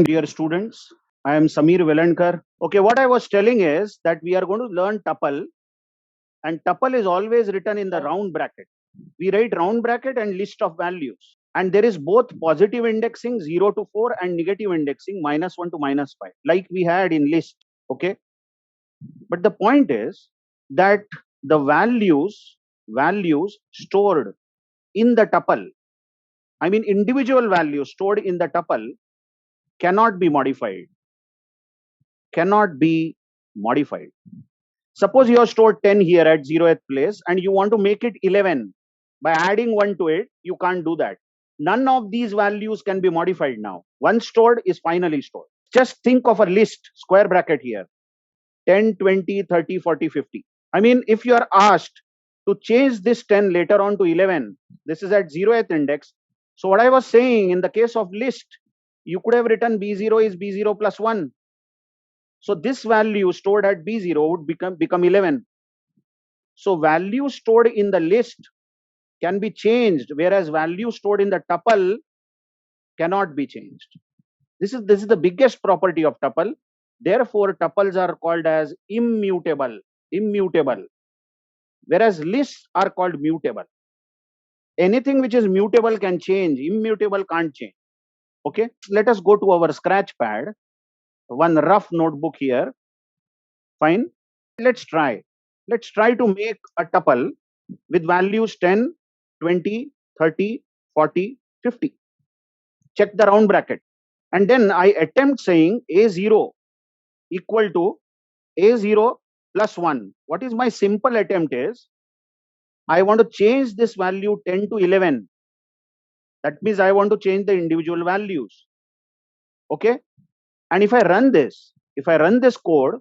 morning, dear students. I am Samir Velankar. Okay, what I was telling is that we are going to learn tuple, and tuple is always written in the round bracket. We write round bracket and list of values, and there is both positive indexing 0 to 4 and negative indexing -1 to -5, like we had in list. Okay, but the point is that the values stored in the tuple, I mean individual values stored in the tuple, cannot be modified. Cannot be modified. Suppose you have stored 10 here at 0th place and you want to make it 11 by adding 1 to it. You can't do that. None of these values can be modified now. Once stored is finally stored. Just think of a list, square bracket here, 10, 20, 30, 40, 50. I mean, if you are asked to change this 10 later on to 11, this is at 0th index. So what I was saying, in the case of list, you could have written B0 is B0 plus 1. So this value stored at B0 would become 11. So value stored in the list can be changed, whereas value stored in the tuple cannot be changed. This is the biggest property of tuple. Therefore, tuples are called as immutable, whereas lists are called mutable. Anything which is mutable can change, immutable can't change. Okay, let us go to our scratch pad, one rough notebook here. Fine, let's try to make a tuple with values 10, 20, 30, 40, 50. Check the round bracket, and then I attempt saying A0 equal to A0 plus 1. What is my simple attempt is, I want to change this value 10 to 11. That means I want to change the individual values. Okay, and if I run this code,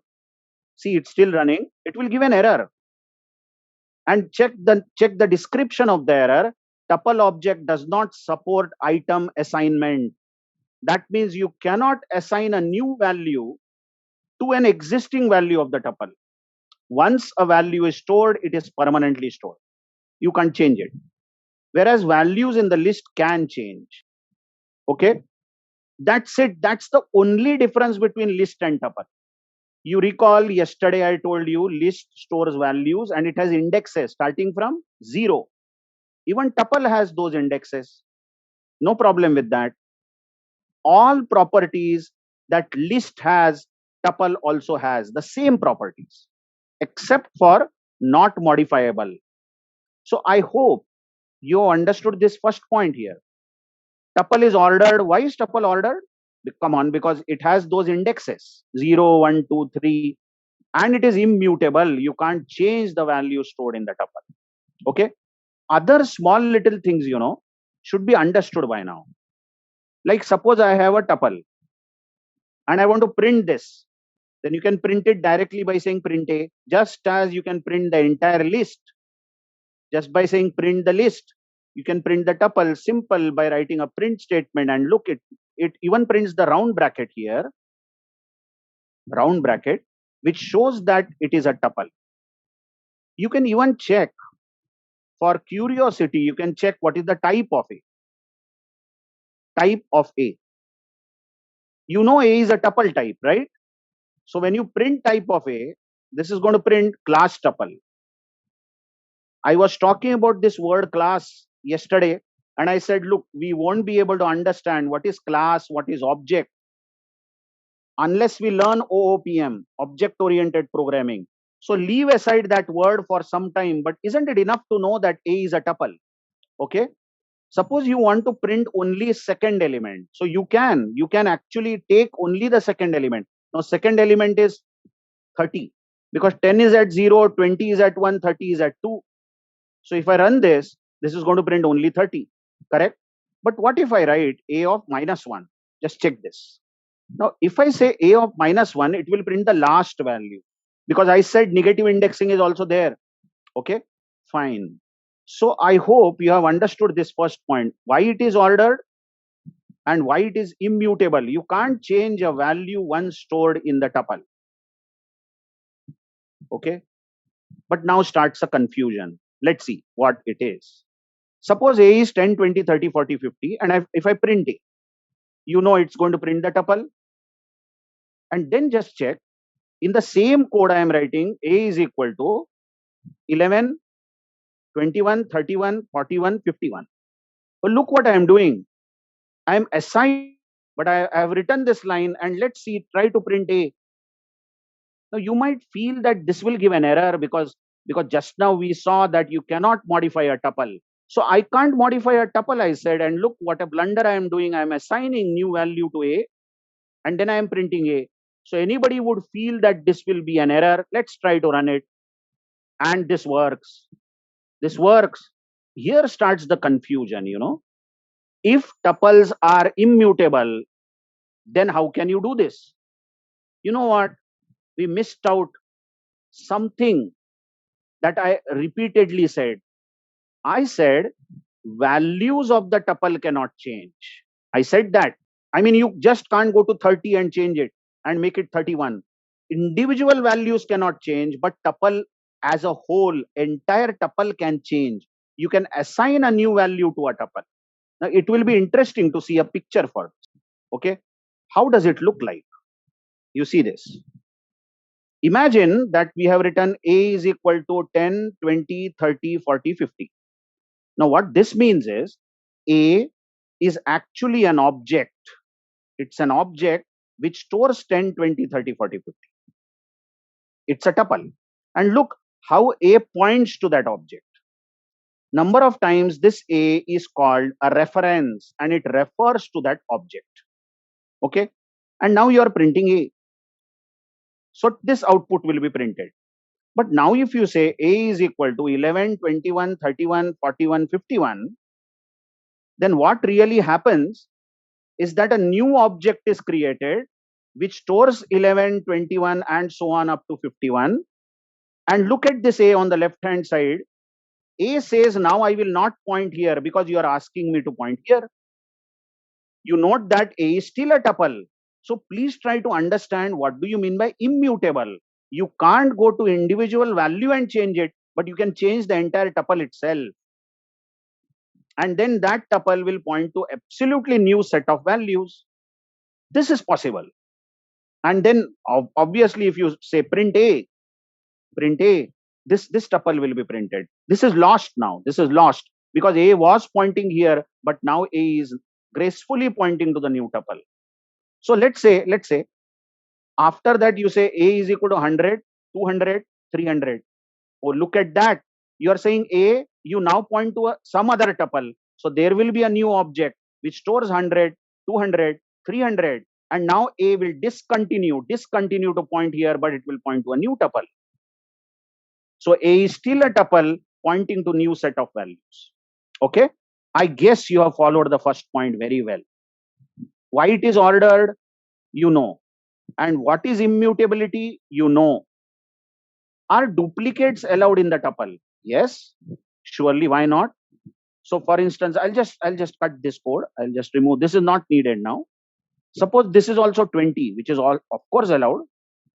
see, it's still running, it will give an error. And check the description of the error. Tuple object does not support item assignment. That means you cannot assign a new value to an existing value of the tuple. Once a value is stored, it is permanently stored. You can't change it. Whereas values in the list can change. Okay, that's it. That's the only difference between list and tuple. You recall yesterday I told you list stores values and it has indexes starting from 0. Even tuple has those indexes. No problem with that. All properties that list has, tuple also has the same properties, except for not modifiable. So I hope you understood this first point here. Tuple is ordered. Why is tuple ordered? Come on, because it has those indexes 0, 1, 2, 3, and it is immutable. You can't change the value stored in the tuple. Okay. Other small little things, should be understood by now. Like suppose I have a tuple and I want to print this. Then you can print it directly by saying print A, just as you can print the entire list just by saying print the list. You can print the tuple simple by writing a print statement, and look, it even prints the round bracket here, which shows that it is a tuple. You can even check, for curiosity, you can check what is the type of A. Type of A. You know A is a tuple type, right? So when you print type of A, this is going to print class tuple. I was talking about this word class yesterday, and I said, look, we won't be able to understand what is class, what is object, unless we learn OOPM, object-oriented programming. So leave aside that word for some time, but isn't it enough to know that A is a tuple? Okay. Suppose you want to print only second element. So you can actually take only the second element. Now second element is 30, because 10 is at 0, 20 is at 1, 30 is at 2. So if I run this is going to print only 30, correct? But what if I write A of -1? Just check this. Now, if I say A of -1, it will print the last value, because I said negative indexing is also there. Okay, fine. So I hope you have understood this first point, why it is ordered and why it is immutable. You can't change a value once stored in the tuple. Okay, but now starts a confusion. Let's see what it is. Suppose A is 10, 20, 30, 40, 50, and if I print A, you know it's going to print the tuple. And then just check, in the same code I am writing, A is equal to 11, 21, 31, 41, 51. Well, look what I am doing. I am assigning, but I have written this line, and let's see, try to print A. Now you might feel that this will give an error because just now we saw that you cannot modify a tuple. So I can't modify a tuple, I said, and look what a blunder I am doing. I am assigning new value to A, and then I am printing A. So anybody would feel that this will be an error. Let's try to run it. And this works. This works. Here starts the confusion, If tuples are immutable, then how can you do this? You know what? We missed out something that I repeatedly said. I said values of the tuple cannot change. I said that. I mean, you just can't go to 30 and change it and make it 31. Individual values cannot change, but tuple as a whole, entire tuple can change. You can assign a new value to a tuple. Now, it will be interesting to see a picture for it. Okay. How does it look like? You see this. Imagine that we have written A is equal to 10, 20, 30, 40, 50. Now, what this means is A is actually an object. It's an object which stores 10, 20, 30, 40, 50. It's a tuple. And look how A points to that object. Number of times this A is called a reference and it refers to that object. Okay. And now you are printing A. So this output will be printed. But now if you say A is equal to 11, 21, 31, 41, 51, then what really happens is that a new object is created which stores 11, 21 and so on up to 51. And look at this A on the left hand side. A says, now I will not point here because you are asking me to point here. You note that A is still a tuple. So please try to understand what do you mean by immutable. You can't go to individual value and change it, but you can change the entire tuple itself. And then that tuple will point to absolutely new set of values. This is possible. And then obviously if you say print A, this tuple will be printed. This is lost now. This is lost because A was pointing here, but now A is gracefully pointing to the new tuple. So let's say after that you say A is equal to 100, 200, 300. Oh, look at that. You are saying A, you now point to some other tuple. So there will be a new object which stores 100, 200, 300. And now A will discontinue to point here, but it will point to a new tuple. So A is still a tuple pointing to new set of values. Okay. I guess you have followed the first point very well. Why it is ordered, you know. And what is immutability, you know. Are duplicates allowed in the tuple? Yes, surely. Why not? So for instance, I'll just cut this code. I'll just remove. This is not needed now. Suppose this is also 20, which is all of course allowed.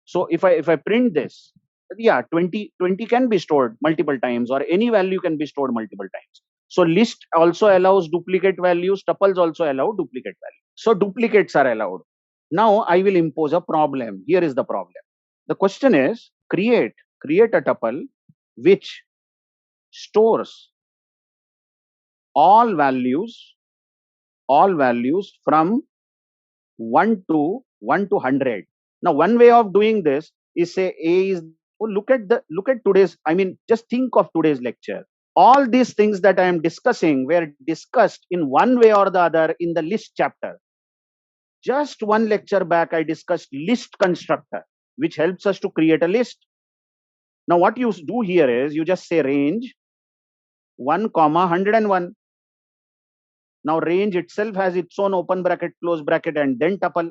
So if I print this, yeah, 20 can be stored multiple times, or any value can be stored multiple times. So list also allows duplicate values. Tuples also allow duplicate values. So duplicates are allowed. Now I will impose a problem. Here is the problem. The question is create a tuple which stores all values from 1 to 100. Now one way of doing this is say A is, oh, look at today's, I mean, just think of today's lecture. All these things that I am discussing were discussed in one way or the other in the list chapter. Just one lecture back, I discussed list constructor, which helps us to create a list. Now what you do here is you just say range 1, 101. Now range itself has its own open bracket, close bracket, and then tuple.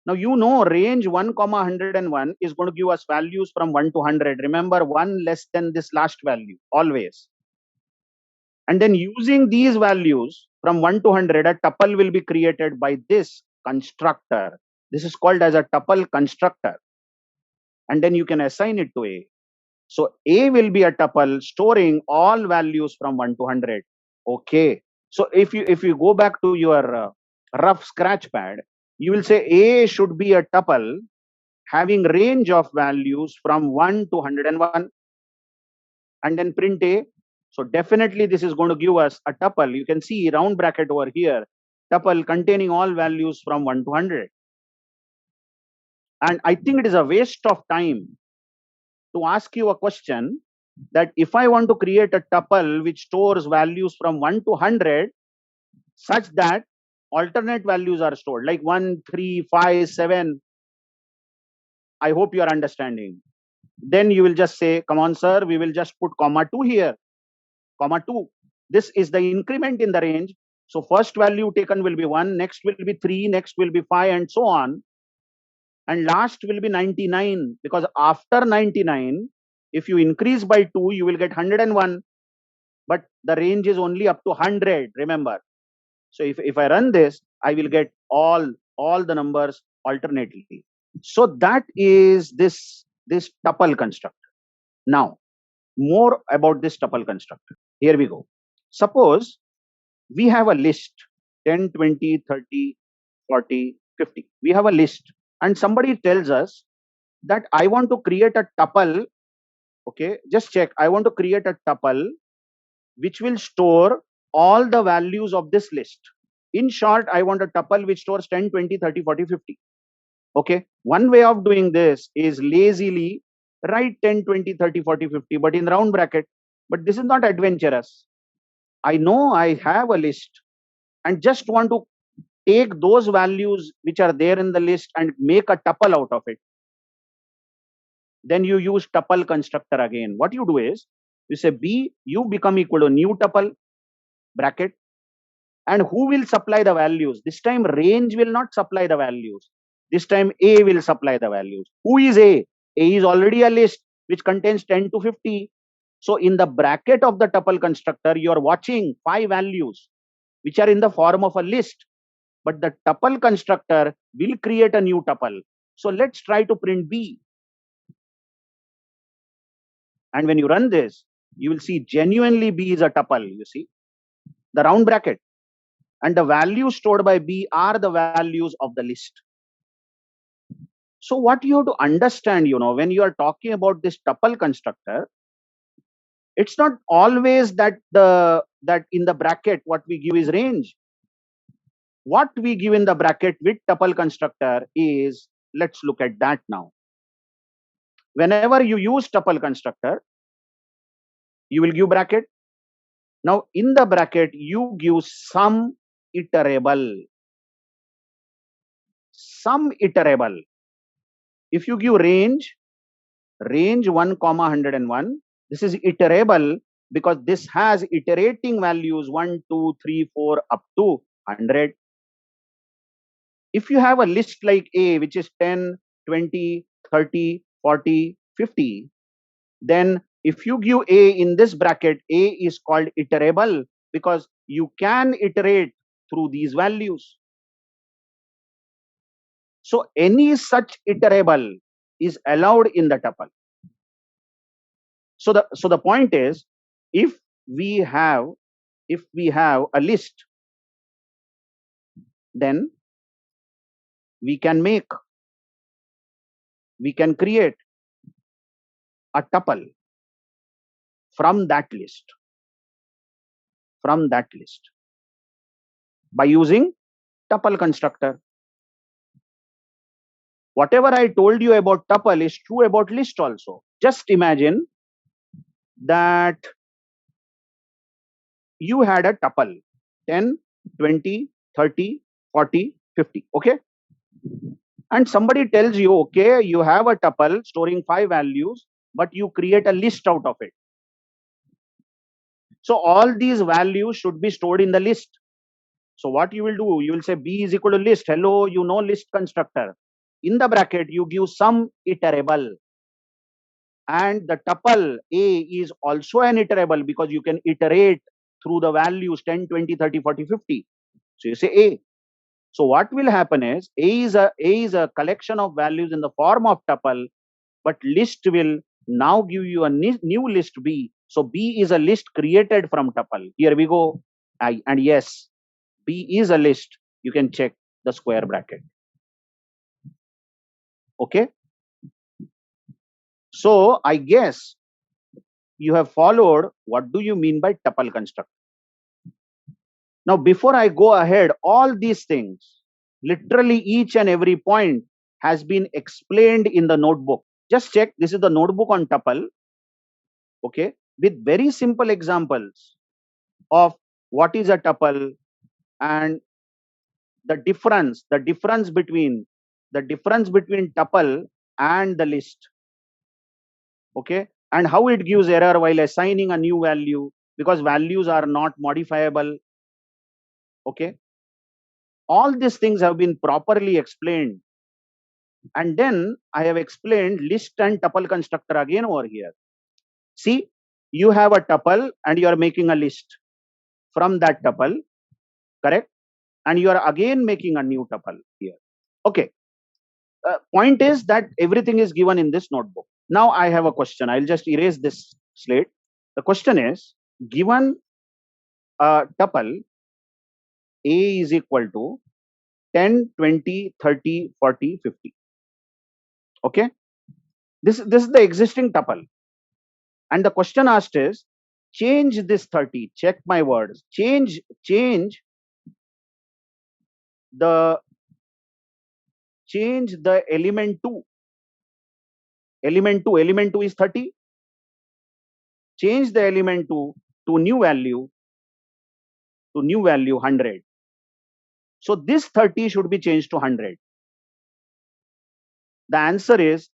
Now you know range 1, 101 is going to give us values from 1 to 100. Remember, 1 less than this last value always. And then using these values from 1 to 100, a tuple will be created by this constructor. This is called as a tuple constructor. And then you can assign it to A. So A will be a tuple storing all values from 1 to 100. Okay. So if you go back to your rough scratch pad, you will say A should be a tuple having range of values from 1 to 101, and then print A. So definitely this is going to give us a tuple. You can see round bracket over here, tuple containing all values from 1 to 100. And I think it is a waste of time to ask you a question that if I want to create a tuple which stores values from 1 to 100 such that alternate values are stored like 1, 3, 5, 7. I hope you are understanding. Then you will just say, come on, sir, we will just put comma 2 here, comma 2. This is the increment in the range. So first value taken will be 1, next will be 3, next will be 5, and so on. And last will be 99, because after 99, if you increase by 2, you will get 101. But the range is only up to 100, remember. So if I run this, I will get all the numbers alternately. So that is this tuple constructor. Now, more about this tuple constructor. Here we go. Suppose we have a list 10, 20, 30, 40, 50. We have a list, and somebody tells us that I want to create a tuple. Okay, just check. I want to create a tuple which will store all the values of this list. In short, I want a tuple which stores 10, 20, 30, 40, 50. Okay, one way of doing this is lazily write 10, 20, 30, 40, 50, but in round bracket. But this is not adventurous. I know I have a list and just want to take those values which are there in the list and make a tuple out of it. Then you use tuple constructor again. What you do is, you say B, you become equal to new tuple, bracket, and who will supply the values? This time range will not supply the values. This time A will supply the values. Who is A? A is already a list which contains 10 to 50. So in the bracket of the tuple constructor, you are watching 5 values which are in the form of a list. But the tuple constructor will create a new tuple. So let's try to print B. And when you run this, you will see genuinely B is a tuple, you see, the round bracket. And the values stored by B are the values of the list. So what you have to understand, when you are talking about this tuple constructor, it's not always that in the bracket what we give is range. What we give in the bracket with tuple constructor is, let's look at that now. Whenever you use tuple constructor, you will give bracket. Now in the bracket, you give some iterable. Some iterable. If you give range 1, 101, this is iterable because this has iterating values 1, 2, 3, 4 up to 100. If you have a list like A, which is 10, 20, 30, 40, 50, then if you give A in this bracket, A is called iterable because you can iterate through these values. So any such iterable is allowed in the tuple. So the point is, if we have a list, then we can create a tuple from that list by using tuple constructor. Whatever I told you about tuple is true about list also. Just imagine that you had a tuple 10, 20, 30, 40, 50. Okay. And somebody tells you, okay, you have a tuple storing 5 values, but you create a list out of it. So all these values should be stored in the list. So what you will do, you will say B is equal to list. Hello, list constructor. In the bracket, you give some iterable. And the tuple A is also an iterable because you can iterate through the values 10, 20, 30, 40, 50. So you say A. So what will happen is A is a collection of values in the form of tuple, but list will now give you a new list B. So B is a list created from tuple. Here we go. And yes, B is a list you can check the square bracket. Okay. So I guess you have followed what do you mean by tuple construct. Now, before I go ahead, all these things, literally each and every point has been explained in the notebook. Just check. This is the notebook on tuple. Okay. With very simple examples of what is a tuple and the difference between tuple and the list. Okay. And how it gives error while assigning a new value, because values are not modifiable. Okay. All these things have been properly explained. And then I have explained list and tuple constructor again over here. See, you have a tuple and you are making a list from that tuple, correct? And you are again making a new tuple here. Okay. Point is that everything is given in this notebook. Now I have a question. I'll just erase this slate. The question is, given a tuple A is equal to 10, 20, 30, 40, 50. Okay. This is the existing tuple. And the question asked is, change this 30. Check my words. Change the element 2. Element 2 is 30. Change the element 2 to new value 100. So this 30 should be changed to 100. The answer is,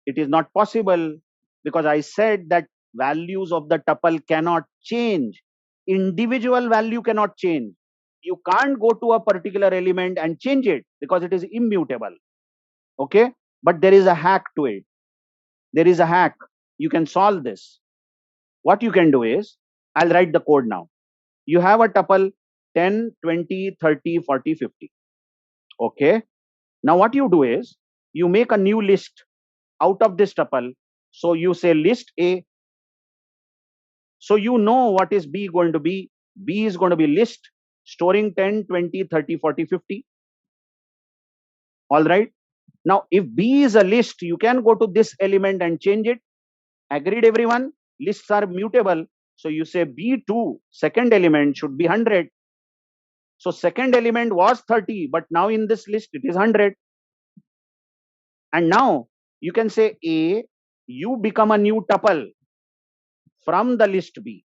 it is not possible, because I said that values of the tuple cannot change. Individual value cannot change. You can't go to a particular element and change it because it is immutable. Okay. But there is a hack to it. There is a hack. You can solve this. What you can do is, I'll write the code now. You have a tuple 10, 20, 30, 40, 50. Okay. Now what you do is, you make a new list out of this tuple. So you say list A. So you know what is B going to be. B is going to be list storing 10, 20, 30, 40, 50. All right. Now, if B is a list, you can go to this element and change it. Agreed, everyone? Lists are mutable. So you say B2, second element should be 100. So second element was 30, but now in this list, it is 100. And now you can say A, you become a new tuple from the list B.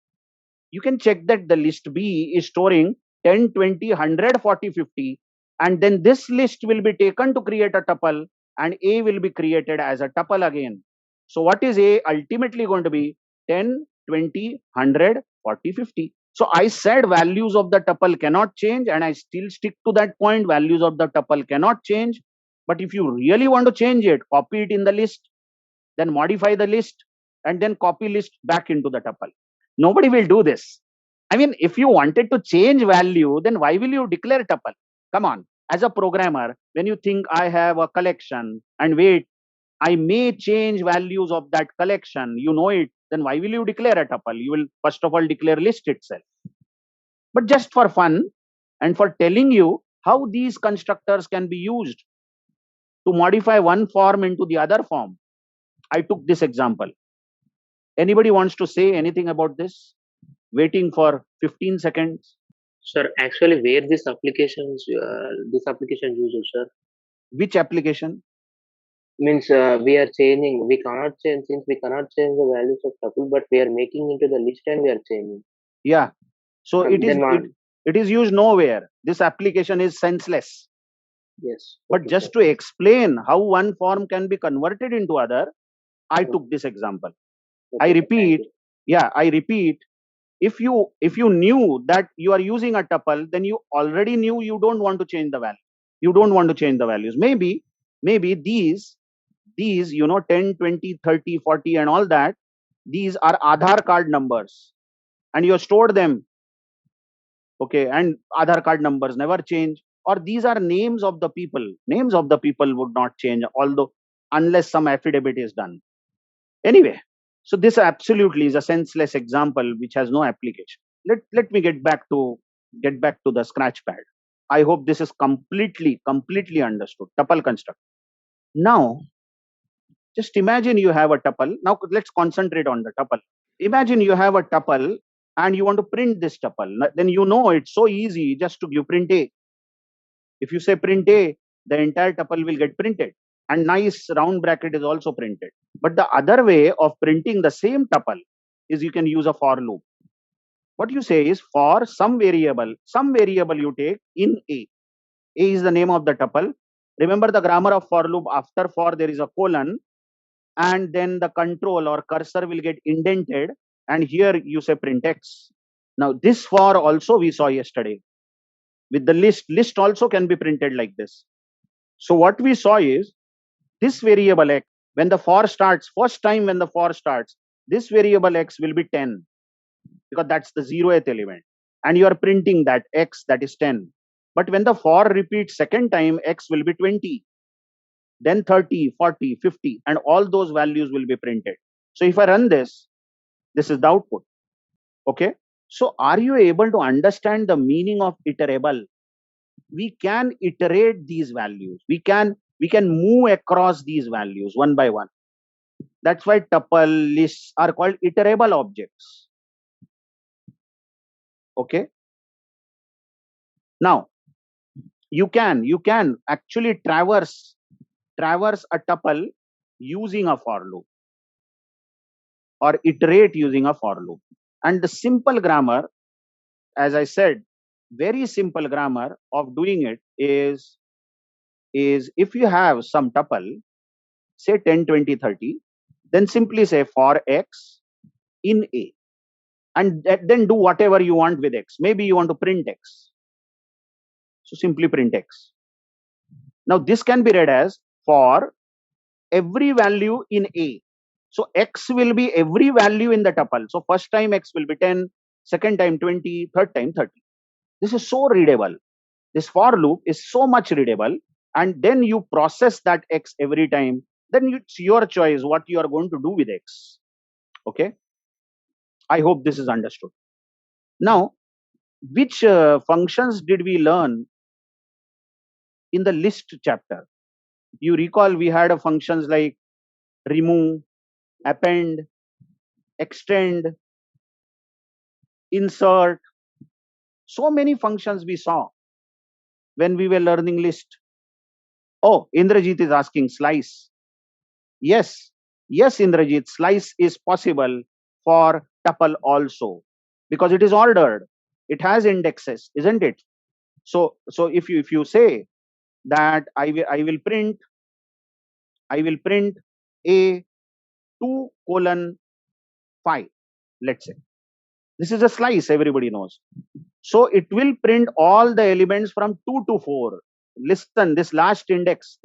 You can check that the list B is storing 10, 20, 100, 40, 50. And then this list will be taken to create a tuple, and A will be created as a tuple again. So what is A ultimately going to be? 10, 20, 100, 40, 50. So I said values of the tuple cannot change, and I still stick to that point. Values of the tuple cannot change. But if you really want to change it, copy it in the list, then modify the list, and then copy list back into the tuple. Nobody will do this. I mean, if you wanted to change value, then why will you declare tuple? Come on. As a programmer, when you think I have a collection and wait, I may change values of that collection, you know it, then why will you declare a tuple? You will first of all declare list itself. But just for fun and for telling you how these constructors can be used to modify one form into the other form, I took this example. Anybody wants to say anything about this? Waiting for 15 seconds. Sir, actually, where this application uses, sir? Which application? Means we are changing. We cannot change, since we cannot change the values of tuple, but we are making into the list and we are changing. Yeah. So it is used nowhere. This application is senseless. Yes. But just to explain how one form can be converted into other, I took this example. I repeat. If you knew that you are using a tuple, then you already knew you don't want to change the value. You don't want to change the values. Maybe these 10, 20, 30, 40 and all that, these are Aadhaar card numbers and you have stored them. Okay, and Aadhaar card numbers never change. Or these are names of the people. Names of the people would not change, although unless some affidavit is done. Anyway, so this absolutely is a senseless example which has no application. Let me get back to the scratch pad. I hope this is completely understood. Tuple construct. Now, just imagine you have a tuple. Now let's concentrate on the tuple. Imagine you have a tuple and you want to print this tuple. Then you know it's so easy just to give print A. If you say print A, the entire tuple will get printed. And nice round bracket is also printed. But the other way of printing the same tuple is you can use a for loop. What you say is for some variable you take in A. A is the name of the tuple. Remember the grammar of for loop, after for there is a colon and then the control or cursor will get indented and here you say print X. Now this for also we saw yesterday. With the list also can be printed like this. So what we saw is this variable X, when the for starts, first time when the for starts, this variable X will be 10 because that's the 0th element. And you are printing that X, that is 10. But when the for repeats second time, X will be 20, then 30, 40, 50, and all those values will be printed. So if I run this is the output. Okay. So are you able to understand the meaning of iterable? We can iterate these values. We can move across these values one by one. That's why tuple lists are called iterable objects. Okay. Now you can actually traverse a tuple using a for loop or iterate using a for loop. And the simple grammar, as I said, very simple grammar of doing it is if you have some tuple, say 10, 20, 30, then simply say for X in A. And then do whatever you want with X. Maybe you want to print X. So simply print X. Now this can be read as for every value in A. So X will be every value in the tuple. So first time X will be 10, second time 20, third time 30. This is so readable. This for loop is so much readable. And then you process that X every time. Then it's your choice what you are going to do with X. Okay. I hope this is understood. Now, which functions did we learn in the list chapter? You recall we had functions like remove, append, extend, insert. So many functions we saw when we were learning list. Oh, Indrajit is asking slice. Yes, Indrajit, slice is possible for tuple also because it is ordered. It has indexes, isn't it? So if you say that I will print A 2:5, let's say. This is a slice, everybody knows. So it will print all the elements from 2 to 4. Listen, this last index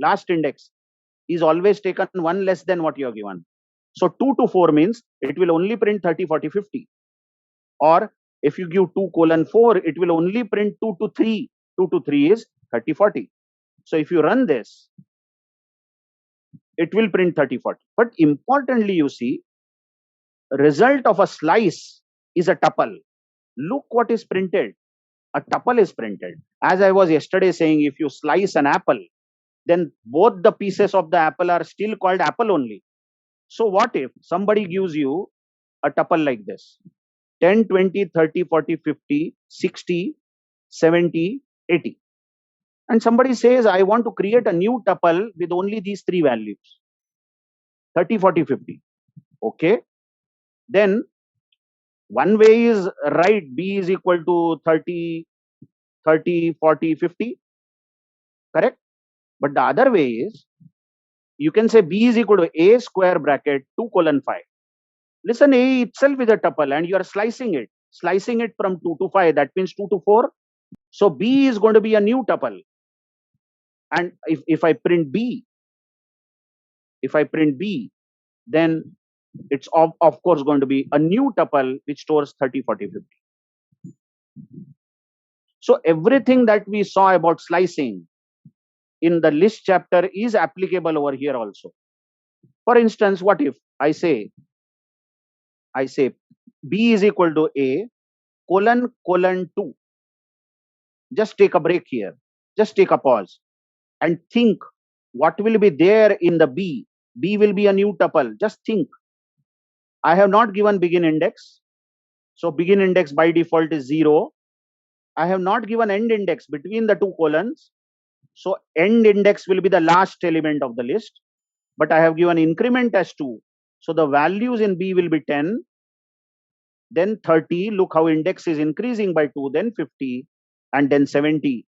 is always taken one less than what you have given. So 2 to 4 means it will only print 30, 40, 50. Or if you give 2:4, it will only print 2 to 3. 2 to 3 is 30, 40. So if you run this, it will print 30, 40. But importantly, you see, result of a slice is a tuple. Look what is printed. A tuple is printed. As I was yesterday saying, if you slice an apple, then both the pieces of the apple are still called apple only. So what if somebody gives you a tuple like this? 10, 20, 30, 40, 50, 60, 70, 80. And somebody says, I want to create a new tuple with only these three values. 30, 40, 50. Okay. Then one way is write B is equal to 30, 40, 50. Correct? But the other way is, you can say B is equal to A square bracket 2:5. Listen, A itself is a tuple and you are slicing it. Slicing it from 2 to 5, that means 2 to 4. So B is going to be a new tuple. And if I print B, then it's of course going to be a new tuple which stores 30, 40, 50. So everything that we saw about slicing in the list chapter is applicable over here also. For instance, what if I say B is equal to A : 2. Just take a break here. Just take a pause and think what will be there in the B. B will be a new tuple. Just think. I have not given begin index. So begin index by default is 0. I have not given end index between the two colons. So end index will be the last element of the list. But I have given increment as 2. So the values in B will be 10, then 30. Look how index is increasing by 2, then 50, and then 70.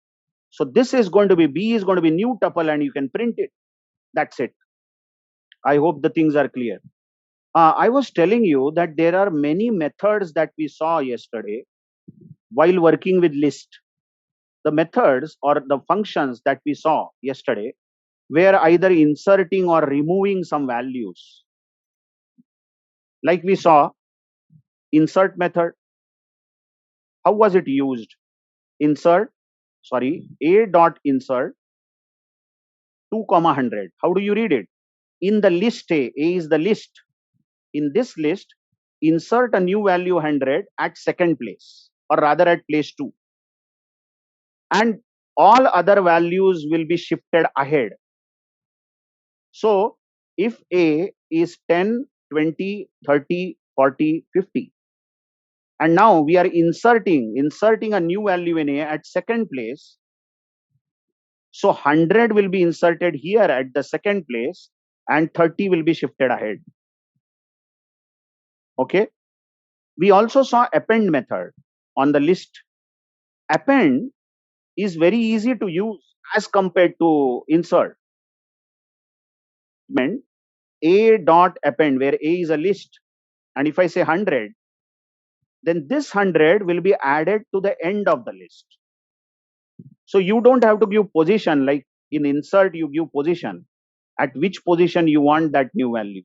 So this is going to be, B is going to be new tuple and you can print it. That's it. I hope the things are clear. I was telling you that there are many methods that we saw yesterday while working with list. The methods or the functions that we saw yesterday were either inserting or removing some values. Like we saw insert method. How was it used? A dot insert 2 comma 100. How do you read it? In the list A is the list. In this list, insert a new value 100 at second place, or rather at place 2. And all other values will be shifted ahead. So if A is 10, 20, 30, 40, 50, and now we are inserting a new value in A at second place, so 100 will be inserted here at the second place and 30 will be shifted ahead. Okay. We also saw append method on the list. Append is very easy to use as compared to insert. A dot append, where A is a list, and if I say 100, then this 100 will be added to the end of the list. So you don't have to give position, like in insert you give position, at which position you want that new value.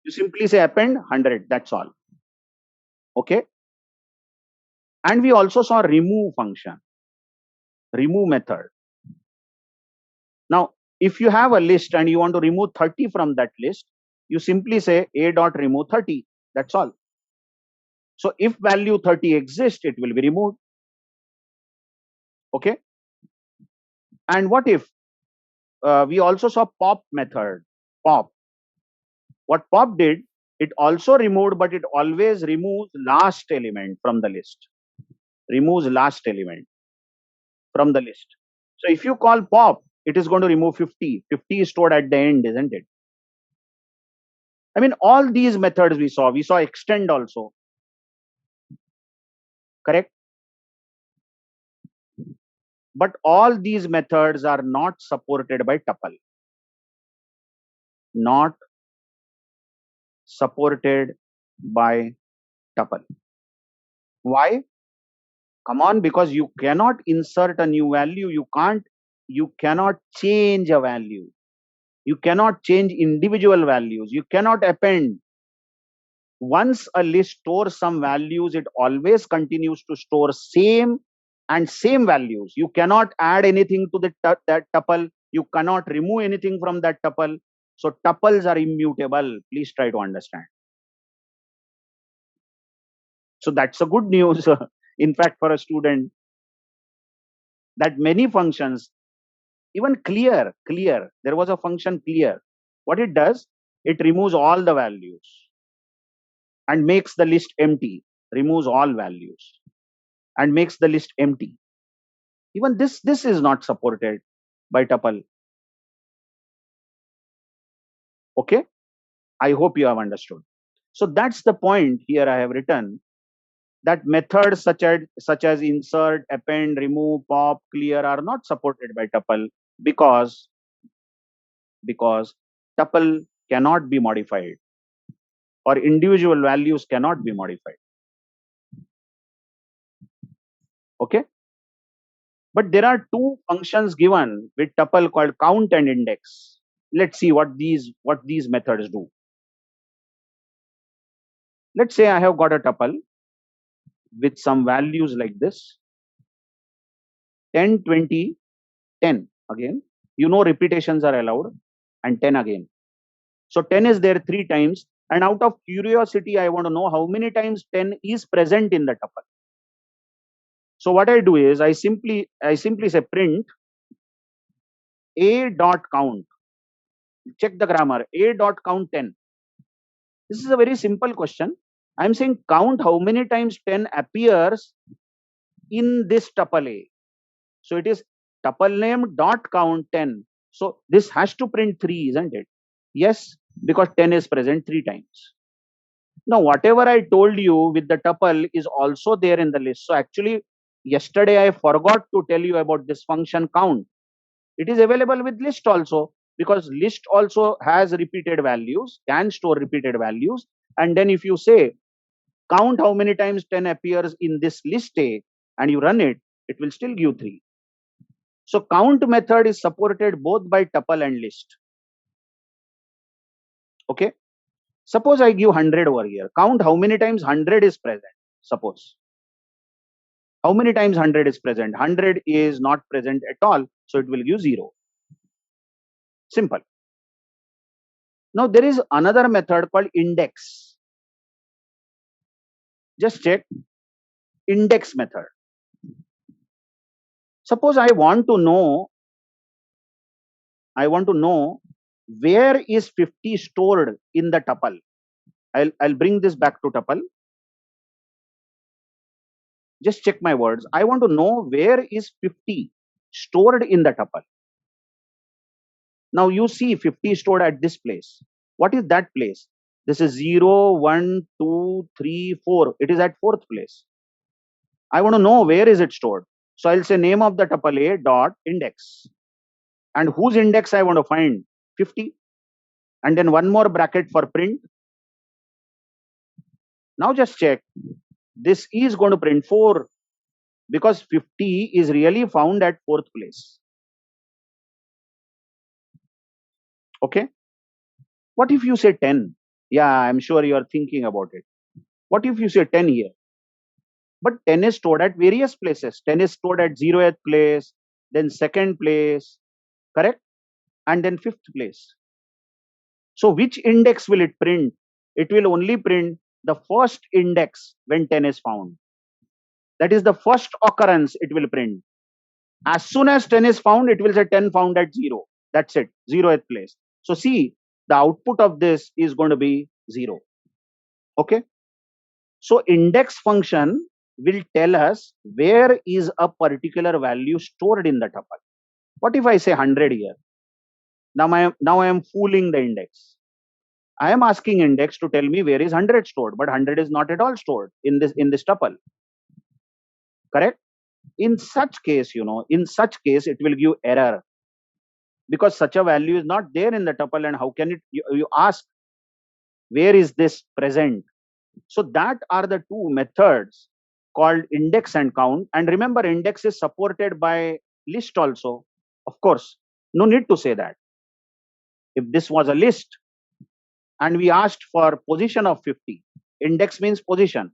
You simply say append 100, that's all. Okay. And we also saw remove function, remove method. Now, if you have a list and you want to remove 30 from that list, you simply say a dot remove 30. That's all. So if value 30 exists, it will be removed. Okay. And what if we also saw pop method? Pop. What pop did, it also removed, but it always removes last element from the list. Removes last element from the list. So if you call pop, it is going to remove 50. 50 is stored at the end, isn't it? I mean, all these methods we saw extend also. Correct? But all these methods are not supported by tuple. Not supported by tuple. Why? Come on, because you cannot insert a new value. You cannot change a value. You cannot change individual values. You cannot append. Once a list stores some values, it always continues to store same values. You cannot add anything to that tuple. You cannot remove anything from that tuple. So tuples are immutable. Please try to understand. So that's a good news. In fact, for a student, that many functions, even clear, there was a function clear. What it does, it removes all the values and makes the list empty, removes all values and makes the list empty. Even this is not supported by tuple. Okay. I hope you have understood. So that's the point here I have written, that methods such as insert, append, remove, pop, clear are not supported by tuple because tuple cannot be modified or individual values cannot be modified. Okay. But there are two functions given with tuple called count and index. Let's see what these methods do. Let's say I have got a tuple with some values like this: 10, 20, 10 again. You know repetitions are allowed, and 10 again. So 10 is there 3 times, and out of curiosity I want to know how many times 10 is present in the tuple. So what I do is I simply say print a dot count. Check the grammar. A dot count 10. This is a very simple question. I'm saying count how many times 10 appears in this tuple A. So it is tuple name dot count 10. So this has to print 3, isn't it? Yes, because 10 is present 3 times. Now, whatever I told you with the tuple is also there in the list. So actually, yesterday I forgot to tell you about this function count. It is available with list also, because list also has repeated values, can store repeated values. And then if you say count how many times 10 appears in this list A and you run it, it will still give 3. So count method is supported both by tuple and list. Okay. Suppose I give 100 over here. Count how many times 100 is present. Suppose. How many times 100 is present? 100 is not present at all. So it will give 0. Simple. Now there is another method called index. Just check index method. Suppose I want to know where is 50 stored in the tuple. I'll bring this back to tuple. Just check my words. I want to know where is 50 stored in the tuple. Now you see 50 stored at this place. What is that place? This is 0, 1, 2, 3, 4. It is at 4th place. I want to know where is it stored. So I'll say name of the tuple A dot index. And whose index I want to find? 50. And then one more bracket for print. Now just check. This is going to print 4 because 50 is really found at 4th place. Okay. What if you say 10? Yeah, I'm sure you are thinking about it. What if you say 10 here? But 10 is stored at various places. 10 is stored at 0th place, then 2nd place, correct? And then 5th place. So which index will it print? It will only print the first index when 10 is found. That is the first occurrence it will print. As soon as 10 is found, it will say 10 found at 0. That's it, 0th place. So see, the output of this is going to be 0. Okay. So index function will tell us where is a particular value stored in the tuple. What if I say 100 here? Now I am fooling the index. I am asking index to tell me where is 100 stored, but 100 is not at all stored in this tuple. Correct? In such case, it will give error because such a value is not there in the tuple, and how can it? You ask where is this present? So that are the two methods called index and count. And remember, index is supported by list also. Of course, no need to say that. If this was a list and we asked for position of 50, index means position.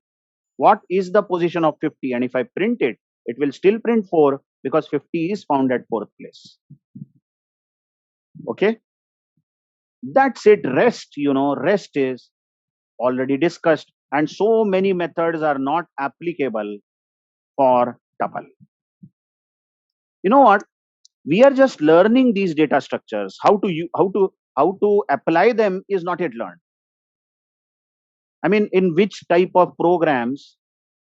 What is the position of 50? And if I print it, it will still print 4 because 50 is found at 4th place. Okay. That's it. Rest is already discussed, and so many methods are not applicable for tuple. You know what? We are just learning these data structures. How to apply them is not yet learned. I mean, in which type of programs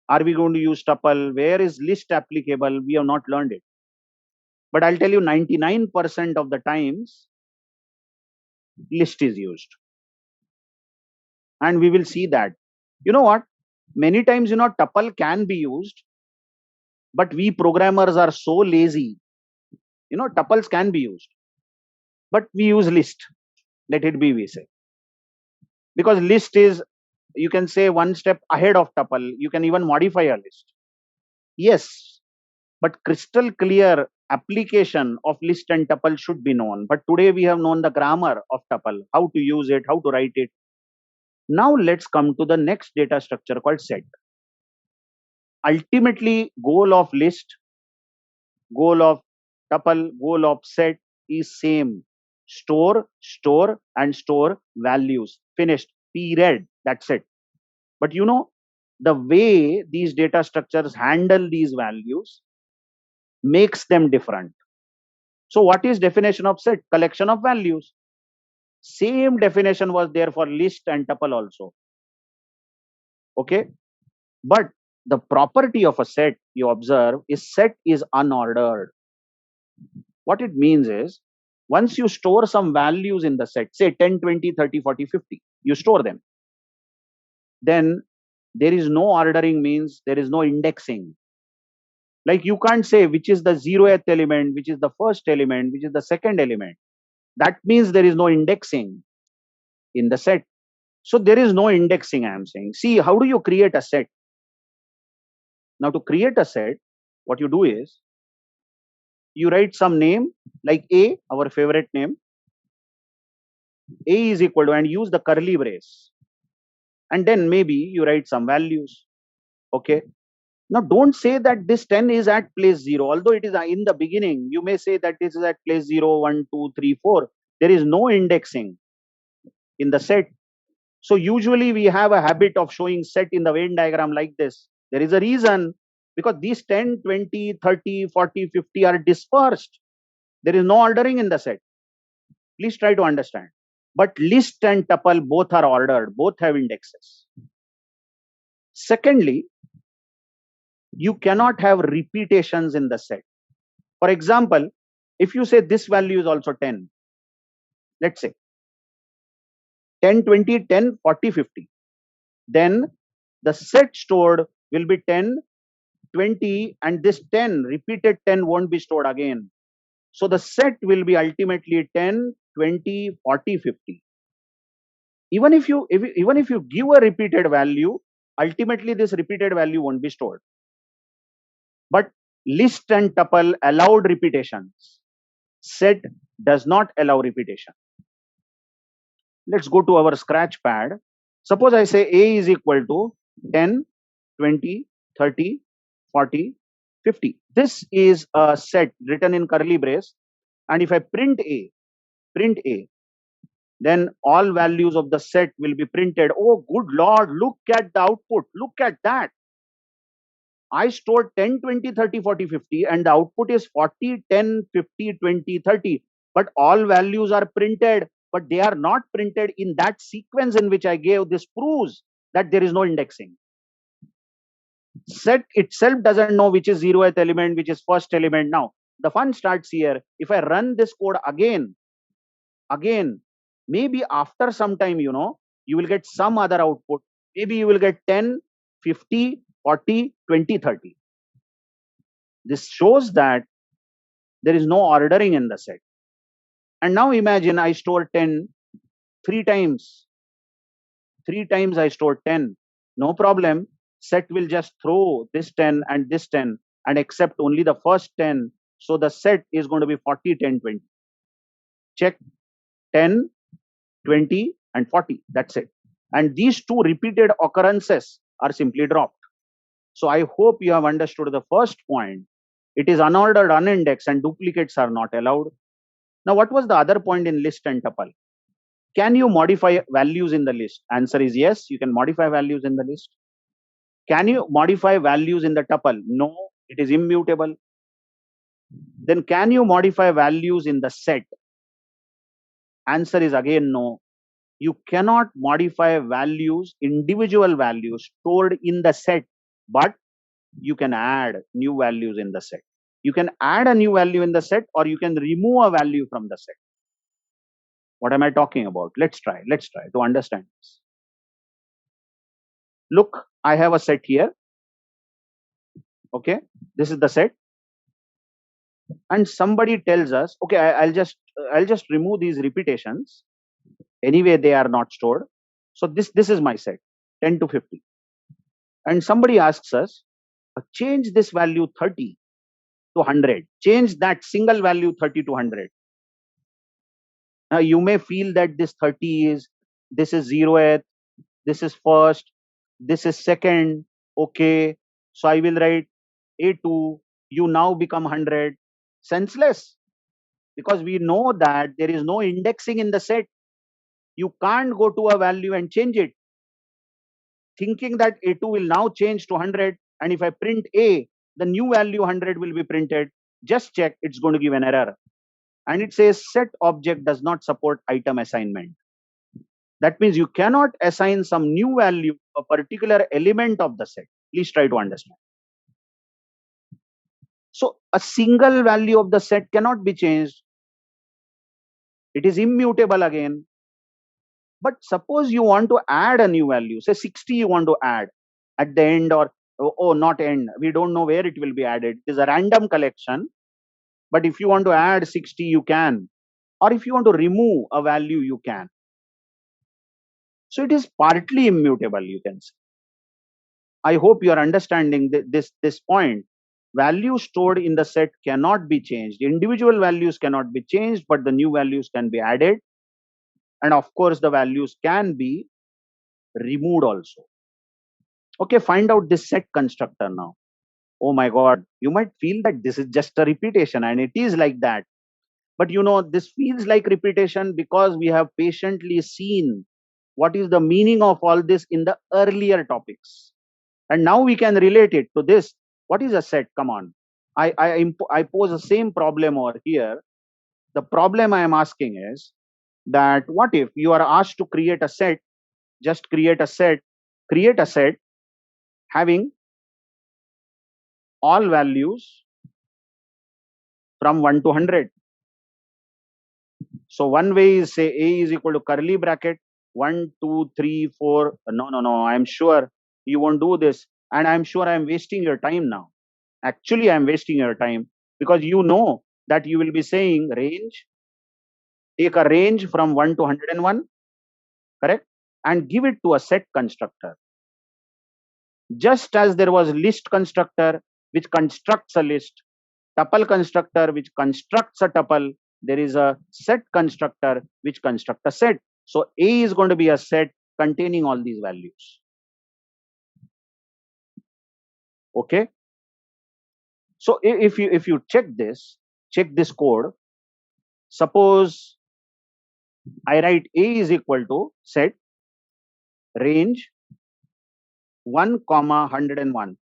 are we going to use tuple? Where is list applicable? We have not learned it. But I'll tell you, 99% of the times, list is used. And we will see that. You know what? Many times, tuple can be used, but we programmers are so lazy. Tuples can be used, but we use list. Let it be, we say. Because list is, you can say, one step ahead of tuple. You can even modify a list. Yes, but crystal clear application of list and tuple should be known. But today we have known the grammar of tuple, how to use it, how to write it. Now let's come to the next data structure called set. Ultimately, goal of list, goal of tuple, goal of set is same. Store, and store values. Finished. Period. That's it. But the way these data structures handle these values makes them different. So what is definition of set? Collection of values. Same definition was there for list and tuple also. Okay. But the property of a set, you observe, is set is unordered. What it means is, once you store some values in the set, say 10, 20, 30, 40, 50, you store them. Then there is no ordering, means there is no indexing. Like you can't say which is the 0th element, which is the first element, which is the second element. That means there is no indexing in the set. So there is no indexing, I am saying. See, how do you create a set? Now to create a set, what you do is, you write some name like A, our favorite name. A is equal to, and use the curly brace. And then maybe you write some values. Okay. Now don't say that this 10 is at place 0, although it is in the beginning. You may say that this is at place 0, 1, 2, 3, 4. There is no indexing in the set. So usually we have a habit of showing set in the Venn diagram like this. There is a reason, because these 10, 20, 30, 40, 50 are dispersed. There is no ordering in the set. Please try to understand. But list and tuple both are ordered, both have indexes. Secondly, you cannot have repetitions in the set. For example, if you say this value is also 10, let's say 10, 20, 10, 40, 50, then the set stored will be 10, 20, and this 10, repeated 10 won't be stored again. So the set will be ultimately 10, 20, 40, 50. Even if you give a repeated value, ultimately this repeated value won't be stored. But list and tuple allowed repetitions. Set does not allow repetition. Let's go to our scratch pad. Suppose I say A is equal to 10, 20, 30, 40, 50. This is a set written in curly brace. And if I print A, then all values of the set will be printed. Oh, good Lord, look at the output. Look at that. I stored 10, 20, 30, 40, 50, and the output is 40, 10, 50, 20, 30. But all values are printed, but they are not printed in that sequence in which I gave. This proves that there is no indexing. Set itself doesn't know which is 0th element, which is first element. Now, the fun starts here. If I run this code again, maybe after some time, you will get some other output. Maybe you will get 10, 50, 40, 20, 30. This shows that there is no ordering in the set. And now imagine I store 10 three times. 3 times I store 10. No problem. Set will just throw this 10 and this 10 and accept only the first 10. So the set is going to be 40, 10, 20. Check 10, 20, and 40. That's it. And these two repeated occurrences are simply dropped. So I hope you have understood the first point. It is unordered, unindexed, and duplicates are not allowed. Now, what was the other point in list and tuple? Can you modify values in the list? Answer is yes, you can modify values in the list. Can you modify values in the tuple? No, it is immutable. Then can you modify values in the set? Answer is again no. You cannot modify values, individual values stored in the set, but you can add new values in the set. You can add a new value in the set, or you can remove a value from the set. What am I talking about? Let's try to understand this. Look, I have a set here. Okay, this is the set. And somebody tells us, okay, I'll just remove these repetitions. Anyway, they are not stored. So this is my set, 10 to 50. And somebody asks us, change this value 30 to 100. Change that single value 30 to 100. Now you may feel that this 30 is, this is 0th, this is first, this is second. Okay, so I will write A2, you now become 100. Senseless, because we know that there is no indexing in the set. You can't go to a value and change it. thinking that A2 will now change to 100, and if I print A, the new value 100 will be printed. Just check, it's going to give an error. And it says set object does not support item assignment. That means you cannot assign some new value, a particular element of the set. Please try to understand. So a single value of the set cannot be changed. It is immutable again. But suppose you want to add a new value, say 60 you want to add at the end, or not end. We don't know where it will be added. It is a random collection. But if you want to add 60, you can. Or if you want to remove a value, you can. So it is partly immutable, you can say. I hope you are understanding this point. Values stored in the set cannot be changed. Individual values cannot be changed, but the new values can be added. And of course, the values can be removed also. Okay, find out this set constructor now. Oh my God, you might feel that this is just a repetition, and it is like that. But this feels like repetition because we have patiently seen what is the meaning of all this in the earlier topics. And now we can relate it to this. What is a set? Come on. I pose the same problem over here. The problem I am asking is that what if you are asked to create a set, just create a set having all values from 1 to 100. So one way is say A is equal to curly bracket 1, 2, 3, 4. No. I'm sure you won't do this. And I'm sure I'm wasting your time now. Actually, I'm wasting your time because you know that you will be saying range, take a range from 1 to 101, correct? And give it to a set constructor. Just as there was list constructor which constructs a list, tuple constructor which constructs a tuple, there is a set constructor which constructs a set. So A is going to be a set containing all these values. Okay. So if you check this code, suppose I write A is equal to set range 1, 101.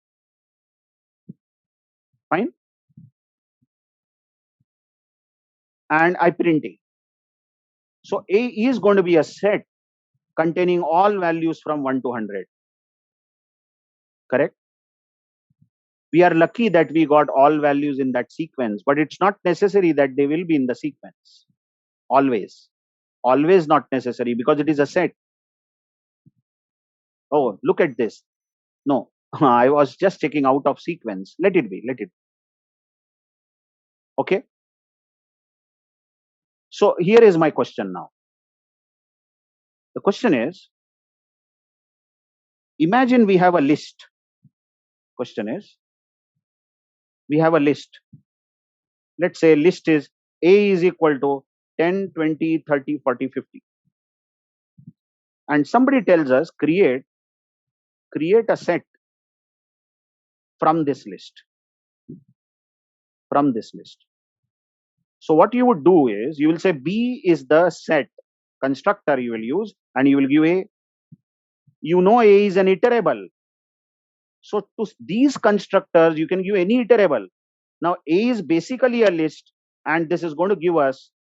Fine. And I print A. So A is going to be a set containing all values from 1 to 100. Correct? We are lucky that we got all values in that sequence, but it's not necessary that they will be in the sequence. Always not necessary because it is a set. Oh, look at this. No, I was just checking out of sequence. Let it be. Okay. So here is my question now. The question is, imagine we have a list. Question is, we have a list. Let's say list is A is equal to 10, 20, 30, 40, 50. And somebody tells us create a set from this list. So what you would do is you will say B is the set constructor you will use, and you will give A. You know A is an iterable. So to these constructors, you can give any iterable. Now A is basically a list, and this is going to give us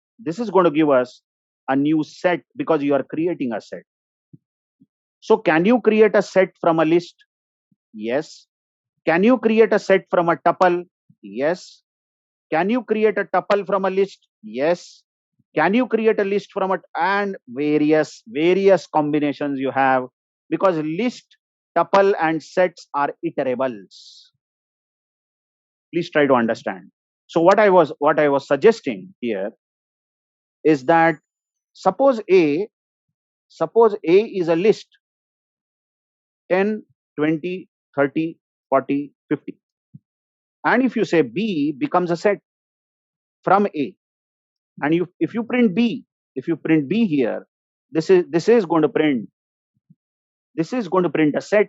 a new set because you are creating a set. So can you create a set from a list? Yes. Can you create a set from a tuple? Yes. Can you create a tuple from a list? Yes. Can you create a list from it? And various combinations you have, because list, tuple and sets are iterables. Please try to understand. So what I was suggesting here is that suppose A is a list 10, 20, 30, 40, 50. And if you say B becomes a set from A, and if you print B here, this is going to print a set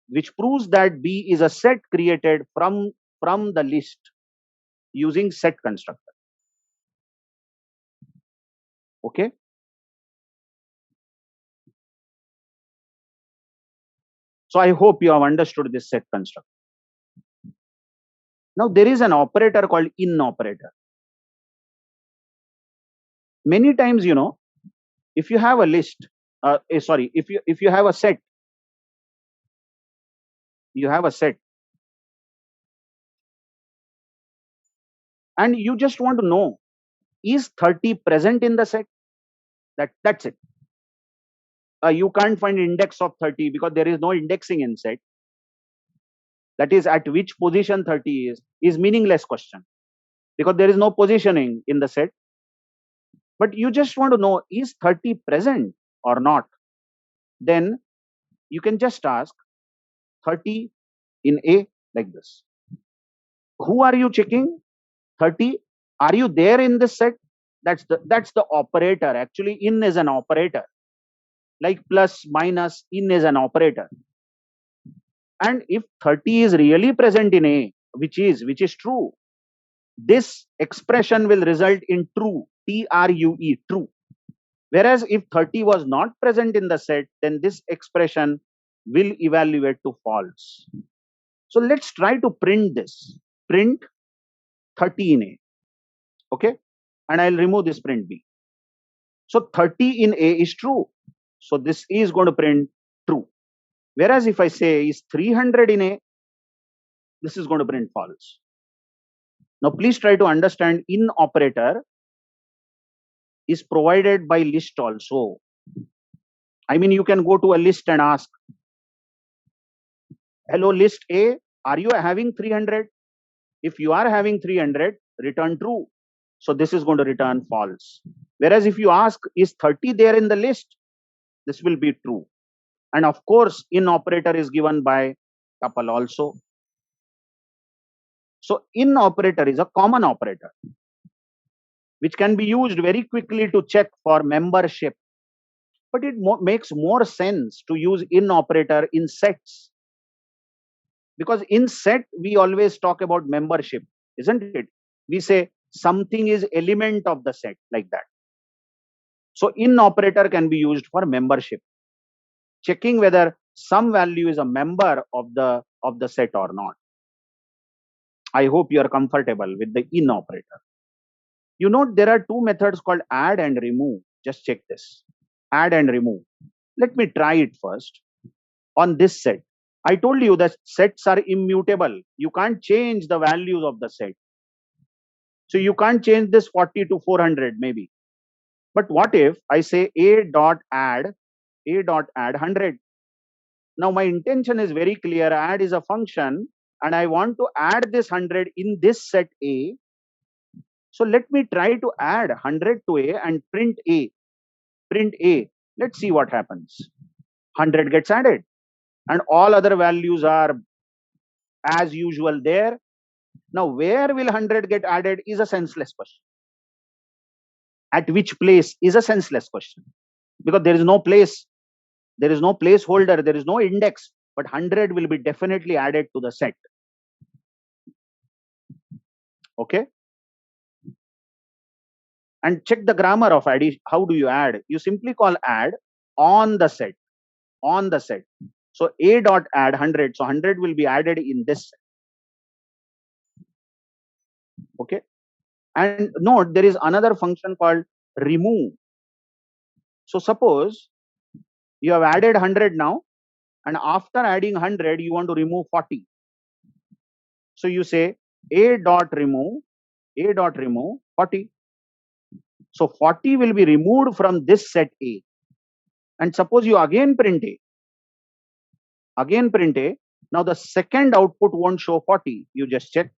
which proves that B is a set created from the list using set constructor. Okay. So I hope you have understood this set construct. Now there is an operator called in operator. Many times, if you have a list, if you have a set, and you just want to know, is 30 present in the set? That's it. You can't find index of 30 because there is no indexing in set. That is, at which position 30 is meaningless question, because there is no positioning in the set. But you just want to know, is 30 present or not? Then you can just ask 30 in A, like this. Who are you checking? 30. Are you there in this set? That's the operator. Actually, in is an operator. Like plus, minus, in is an operator. And if 30 is really present in A, which is true, this expression will result in true, T-R-U-E, true. Whereas if 30 was not present in the set, then this expression will evaluate to false. So let's try to print this. Print 30 in A. Okay? And I'll remove this print B. So 30 in A is true. So this is going to print true. Whereas if I say is 300 in A, this is going to print false. Now please try to understand, in operator is provided by list also. I mean, you can go to a list and ask, hello list A, are you having 300? If you are having 300, return true. So this is going to return false. Whereas if you ask, is 30 there in the list? This will be true. And of course, in operator is given by tuple also. So in operator is a common operator, which can be used very quickly to check for membership. But it makes more sense to use in operator in sets. Because in set, we always talk about membership, isn't it? We say something is element of the set, like that. So in operator can be used for membership, checking whether some value is a member of the set or not. I hope you are comfortable with the in operator. You note there are two methods called add and remove. Just check this. Add and remove. Let me try it first. On this set, I told you that sets are immutable. You can't change the values of the set. So you can't change this 40 to 400 maybe. But what if I say a.add 100? Now my intention is very clear. Add is a function and I want to add this 100 in this set A. So let me try to add 100 to A and print A. Print A. Let's see what happens. 100 gets added and all other values are as usual there. Now where will 100 get added is a senseless question. At which place is a senseless question, because there is no place, there is no placeholder, there is no index, but 100 will be definitely added to the set. Okay? And check the grammar of addition. How do you add? You simply call add on the set. On the set. So a dot add 100. So 100 will be added in this set. Okay? And note there is another function called remove. So suppose you have added 100 now, and after adding 100 you want to remove 40. So you say a dot remove 40. So 40 will be removed from this set A. And suppose you again print A. Now the second output won't show 40. You just check.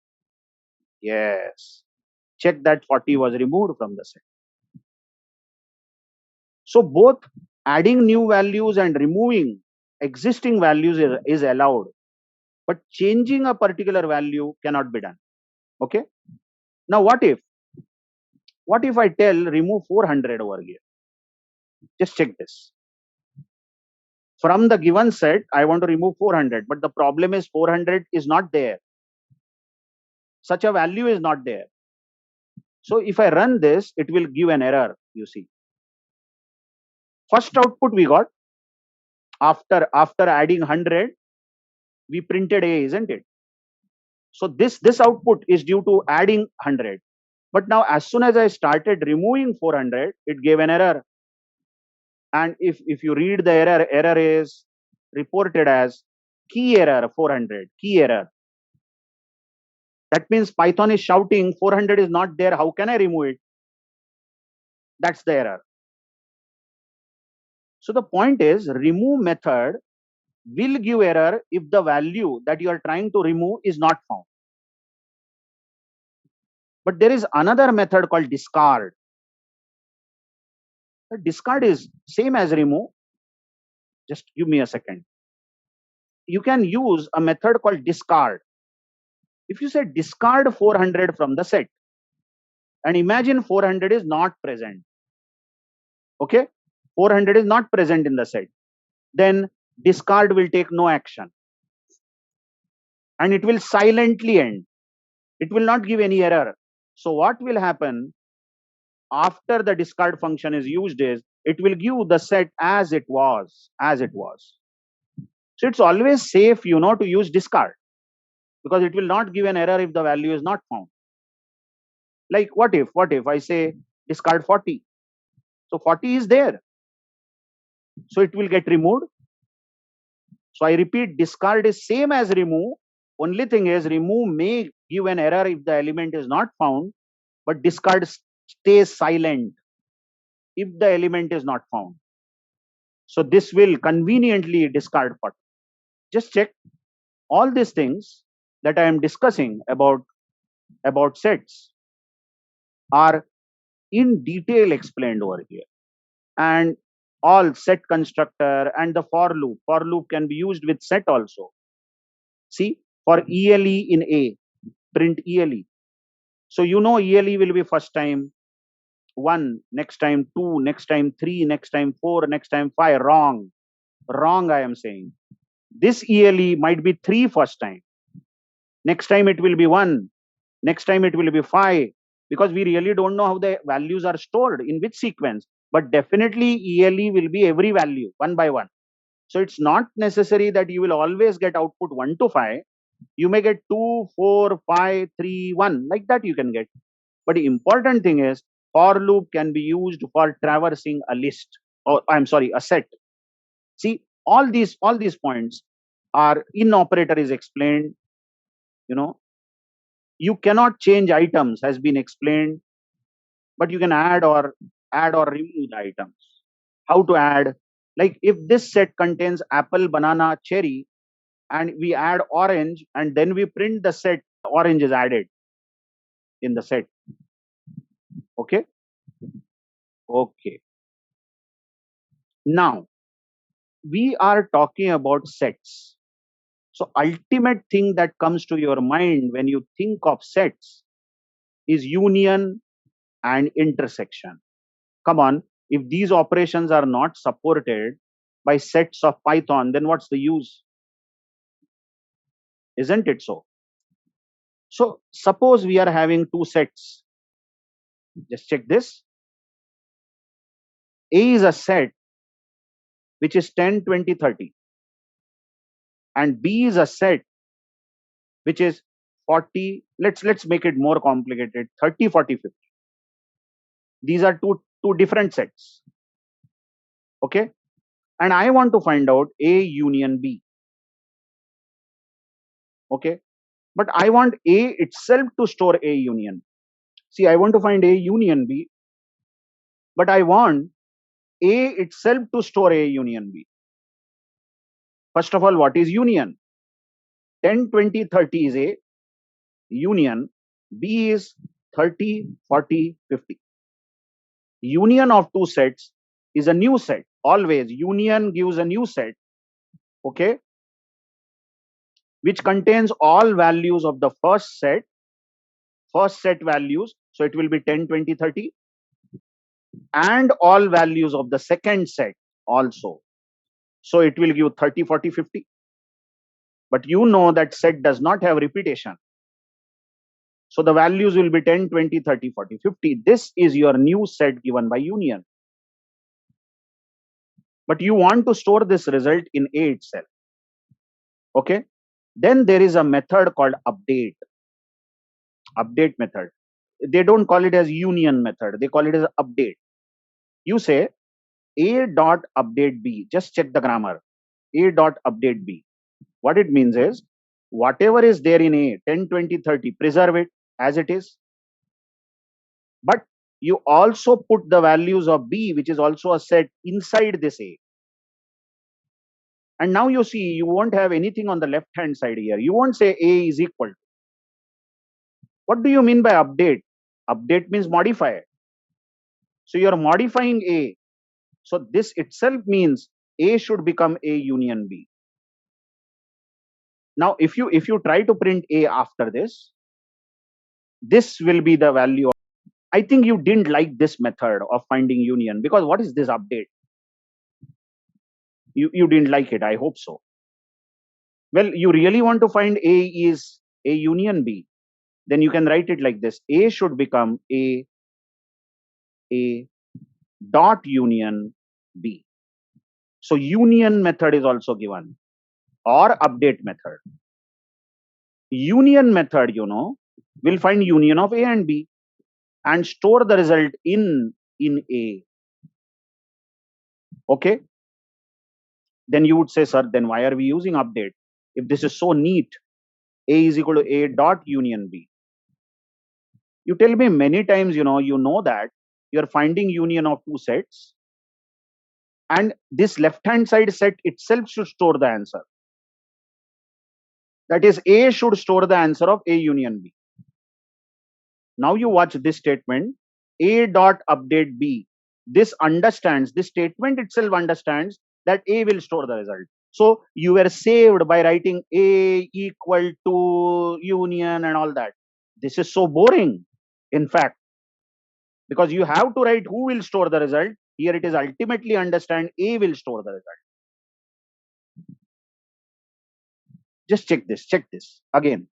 Yes. Check that 40 was removed from the set. So both adding new values and removing existing values is allowed. But changing a particular value cannot be done. Okay? Now what if I tell remove 400 over here? Just check this. From the given set, I want to remove 400, but the problem is 400 is not there. Such a value is not there. So if I run this, it will give an error, you see. First output we got, after adding 100, We printed A, isn't it? So this output is due to adding 100. But now as soon as I started removing 400, it gave an error. And if you read the error is reported as key error 400, key error. That means Python is shouting 400 is not there. How can I remove it? That's the error. So the point is, remove method will give error if the value that you are trying to remove is not found. But there is another method called discard. The discard is same as remove. Just give me a second. You can use a method called discard. If you say discard 400 from the set, and imagine 400 is not present. Okay, 400 is not present in the set. Then discard will take no action. And it will silently end. It will not give any error. So what will happen after the discard function is used is it will give the set as it was. So it's always safe, to use discard, because it will not give an error if the value is not found. Like what if I say discard 40? So 40 is there. So it will get removed. So I repeat, discard is same as remove. Only thing is remove may give an error if the element is not found, but discard stays silent if the element is not found. So this will conveniently discard 40. Just check all these things that I am discussing about sets are in detail explained over here. And all set constructor and the for loop can be used with set also. See, for ELE in A, print ELE. So ELE will be first time 1, next time 2, next time 3, next time 4, next time 5. Wrong, I am saying. This ELE might be 3 first time. Next time it will be 1. Next time it will be 5. Because we really don't know how the values are stored, in which sequence. But definitely ELE will be every value, one by one. So it's not necessary that you will always get output 1 to 5. You may get 2, 4, 5, 3, 1. Like that you can get. But the important thing is, for loop can be used for traversing a list, or a set. See, all these points are in operator is explained. You cannot change items has been explained, but you can add or remove the items. How to add? Like if this set contains apple, banana, cherry, and we add orange, and then we print the set, orange is added in the set. Okay. Now we are talking about sets. So ultimate thing that comes to your mind when you think of sets is union and intersection. Come on, if these operations are not supported by sets of Python, then what's the use? Isn't it so? So suppose we are having two sets. Just check this. A is a set which is 10, 20, 30. And B is a set which is 40. Let's make it more complicated. 30, 40, 50. These are two different sets. Okay. And I want to find out A union B. Okay. But I want A itself to store A union. See, I want to find A union B, but I want A itself to store A union B. First of all, what is union? 10, 20, 30 is A. Union. B is 30, 40, 50. Union of two sets is a new set. Always union gives a new set. Okay. Which contains all values of the first set values. So it will be 10, 20, 30. And all values of the second set also. So it will give 30, 40, 50. But you know that set does not have repetition. So the values will be 10, 20, 30, 40, 50. This is your new set given by union. But you want to store this result in A itself. Okay. Then there is a method called update method. They don't call it as union method, they call it as update. You say a dot update b, just check the grammar. A dot update b, what it means is whatever is there in a 10, 20, 30, preserve it as it is, but you also put the values of b, which is also a set, inside this a. And now you see, you won't have anything on the left hand side here. You won't say a is equal to. What do you mean by update? Update means modify. So you are modifying a. So this itself means a should become a union b. Now if you try to print a after this will be the value. I think you didn't like this method of finding union, because what is this update? You didn't like it, I hope so. Well, you really want to find a is a union b, then you can write it like this: a should become a dot union b. So union method is also given, or update method. Union method, will find union of a and b and store the result in a. Okay, then you would say, sir, then why are we using update if this is so neat? A is equal to a dot union b. You tell me many times, you know that you're finding union of two sets, and this left hand side set itself should store the answer. That is, a should store the answer of a union b. Now you watch this statement, a dot update b. This statement itself understands that a will store the result. So you were saved by writing a equal to union and all that. This is so boring, in fact, because you have to write who will store the result. Here it is ultimately understand a will store the result. Just check this again.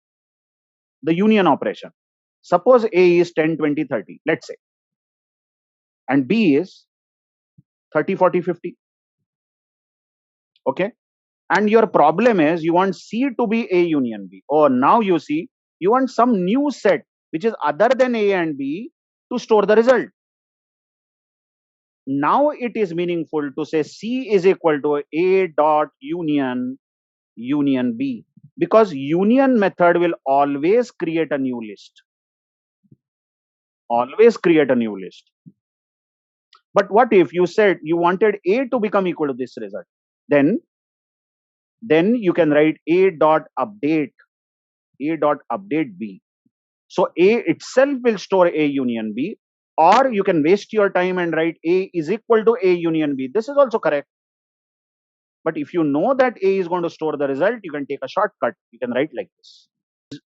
The union operation. Suppose a is 10, 20, 30, let's say, and b is 30, 40, 50. Okay, and your problem is you want c to be a union b. Oh, now you see, you want some new set which is other than a and b to store the result. Now it is meaningful to say c is equal to a dot union b, because union method will always create a new list. Always create a new list. But what if you said you wanted a to become equal to this result? Then you can write a dot update b. So a itself will store a union b, or you can waste your time and write a is equal to a union b. This is also correct. But if you know that a is going to store the result, you can take a shortcut. You can write like this.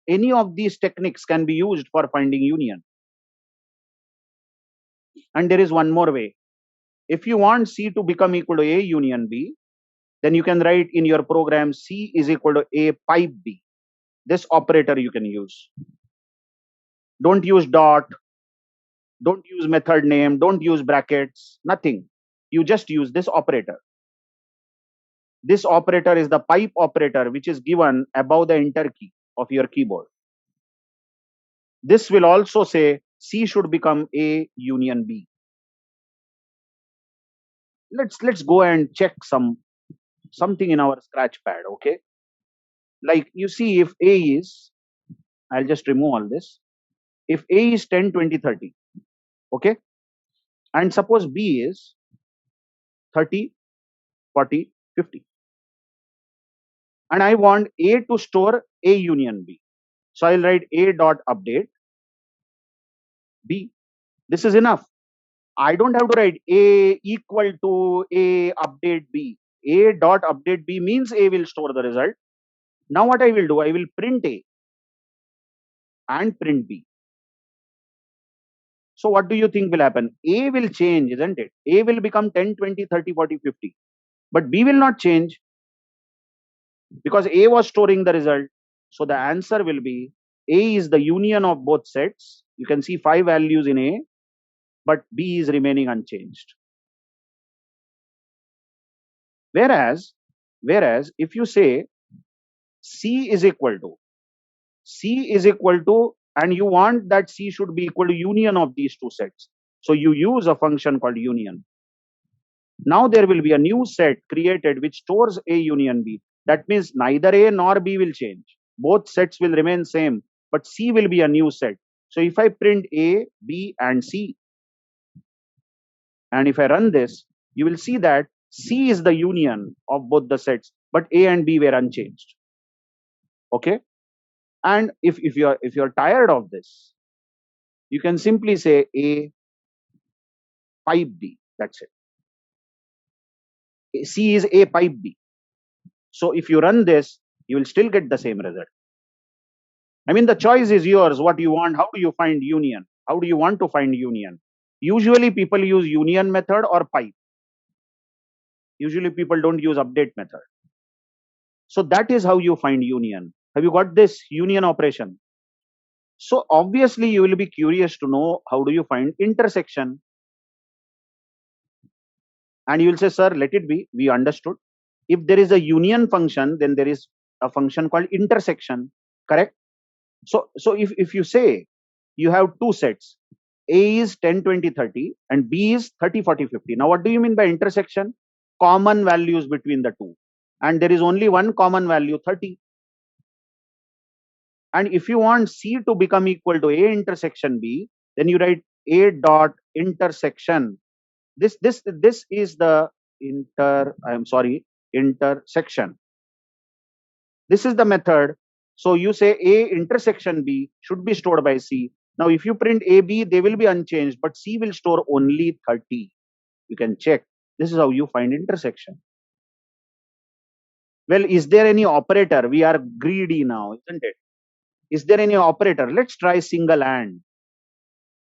Any of these techniques can be used for finding union. And there is one more way. If you want c to become equal to a union b, then you can write in your program c is equal to a pipe b. This operator you can use. Don't use dot, don't use method name, don't use brackets, nothing. You just use this operator. This operator is the pipe operator, which is given above the enter key of your keyboard. This will also say c should become a union b. Let's go and check something in our scratch pad. Okay, like you see, if a is, I'll just remove all this. If a is 10, 20, 30, okay, and suppose b is 30, 40, 50, and I want a to store a union b, so I'll write a dot update b. This is enough. I don't have to write a equal to a update b. A dot update b means a will store the result. Now what I will do, I will print a and print b. So what do you think will happen? A will change, isn't it? A will become 10, 20, 30, 40, 50. But b will not change, because a was storing the result. So the answer will be a is the union of both sets. You can see 5 values in a, but b is remaining unchanged. Whereas if you say C is equal to, and you want that C should be equal to union of these two sets. So you use a function called union. Now there will be a new set created which stores A union B. That means neither A nor B will change. Both sets will remain same, but C will be a new set. So if I print A, B and C, and if I run this, you will see that C is the union of both the sets, but A and B were unchanged. Okay? And if you're tired of this, you can simply say A pipe B. That's it. C is A pipe B. So if you run this, you will still get the same result. I mean, the choice is yours. What you want? How do you find union? How do you want to find union? Usually people use union method or pipe. Usually people don't use update method. So that is how you find union. Have you got this union operation? So obviously you will be curious to know how do you find intersection? And you will say, sir, let it be. We understood. If there is a union function, then there is a function called intersection. Correct? So if you say you have two sets, A is 10, 20, 30 and B is 30, 40, 50. Now what do you mean by intersection? Common values between the two. And there is only one common value, 30. And if you want C to become equal to A intersection B, then you write A dot intersection. This is the intersection. This is the method. So you say A intersection B should be stored by C. Now if you print A, B, they will be unchanged, but C will store only 30. You can check. This is how you find intersection. Well, is there any operator? We are greedy now, isn't it? Is there any operator? Let's try single and.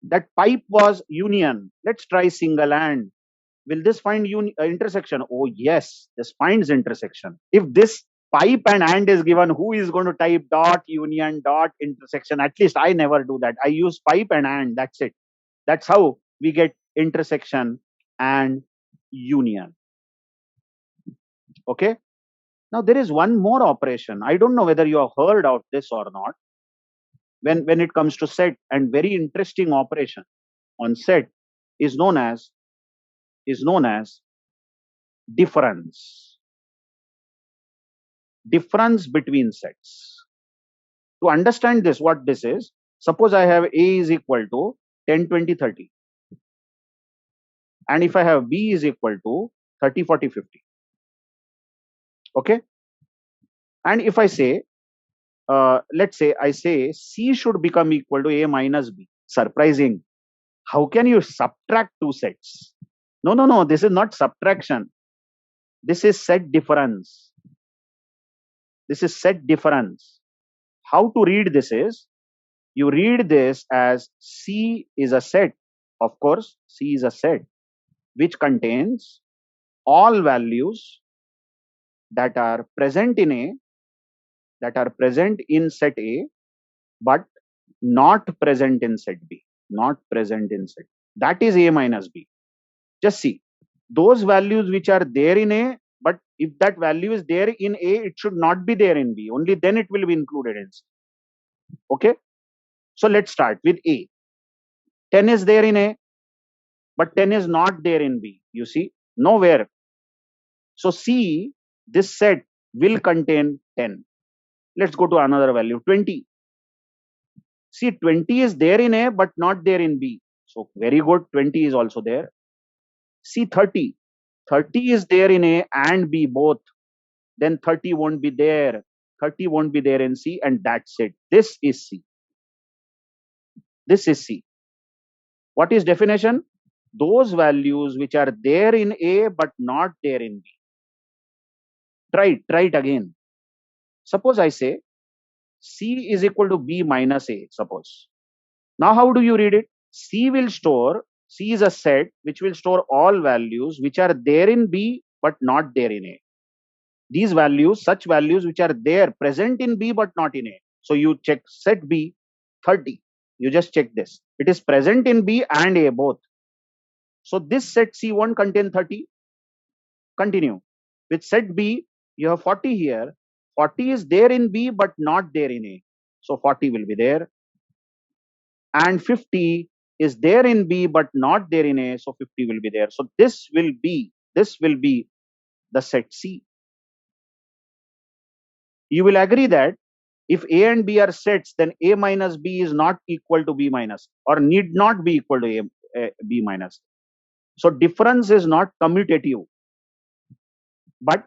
That pipe was union. Let's try single and. Will this find intersection? Oh yes, this finds intersection. If this pipe and is given, who is going to type dot union dot intersection? At least I never do that. I use pipe and, that's it. That's how we get intersection and union. Okay. Now there is one more operation. I don't know whether you have heard of this or not. When it comes to set, and very interesting operation on set is known as difference. Difference between sets. To understand this, what this is, suppose I have A is equal to 10, 20, 30. And if I have B is equal to 30, 40, 50. Okay. And if I say, let's say I say C should become equal to A minus B. Surprising. How can you subtract two sets? No. This is not subtraction. This is set difference. This is set difference. How to read this is, you read this as C is a set. Of course, C is a set which contains all values that are present in A, that are present in set A, but not present in set B. Not present in set. That is A minus B. Just see, those values which are there in A, but if that value is there in A, it should not be there in B. Only then it will be included in C. Okay. So let's start with A. 10 is there in A, but 10 is not there in B. You see, nowhere. So C, this set will contain 10. Let's go to another value, 20. See, 20 is there in A, but not there in B. So very good, 20 is also there. See, 30. 30 is there in A and B both. Then 30 won't be there. 30 won't be there in C, and that's it. This is C. This is C. What is definition? Those values which are there in A but not there in B. Try it again. Suppose I say C is equal to B minus A, suppose. Now how do you read it? C is a set which will store all values which are there in B but not there in A. These values, such values which are there, present in B but not in A. So you check set B, 30. You just check this. It is present in B and A both. So this set C won't contain 30. Continue. With set B, you have 40 here. 40 is there in B but not there in A. So 40 will be there. And 50 is there in B but not there in A. So 50 will be there. So this will be the set C. You will agree that if A and B are sets, then A minus B is not equal to B minus, or need not be equal to B minus. So difference is not commutative, but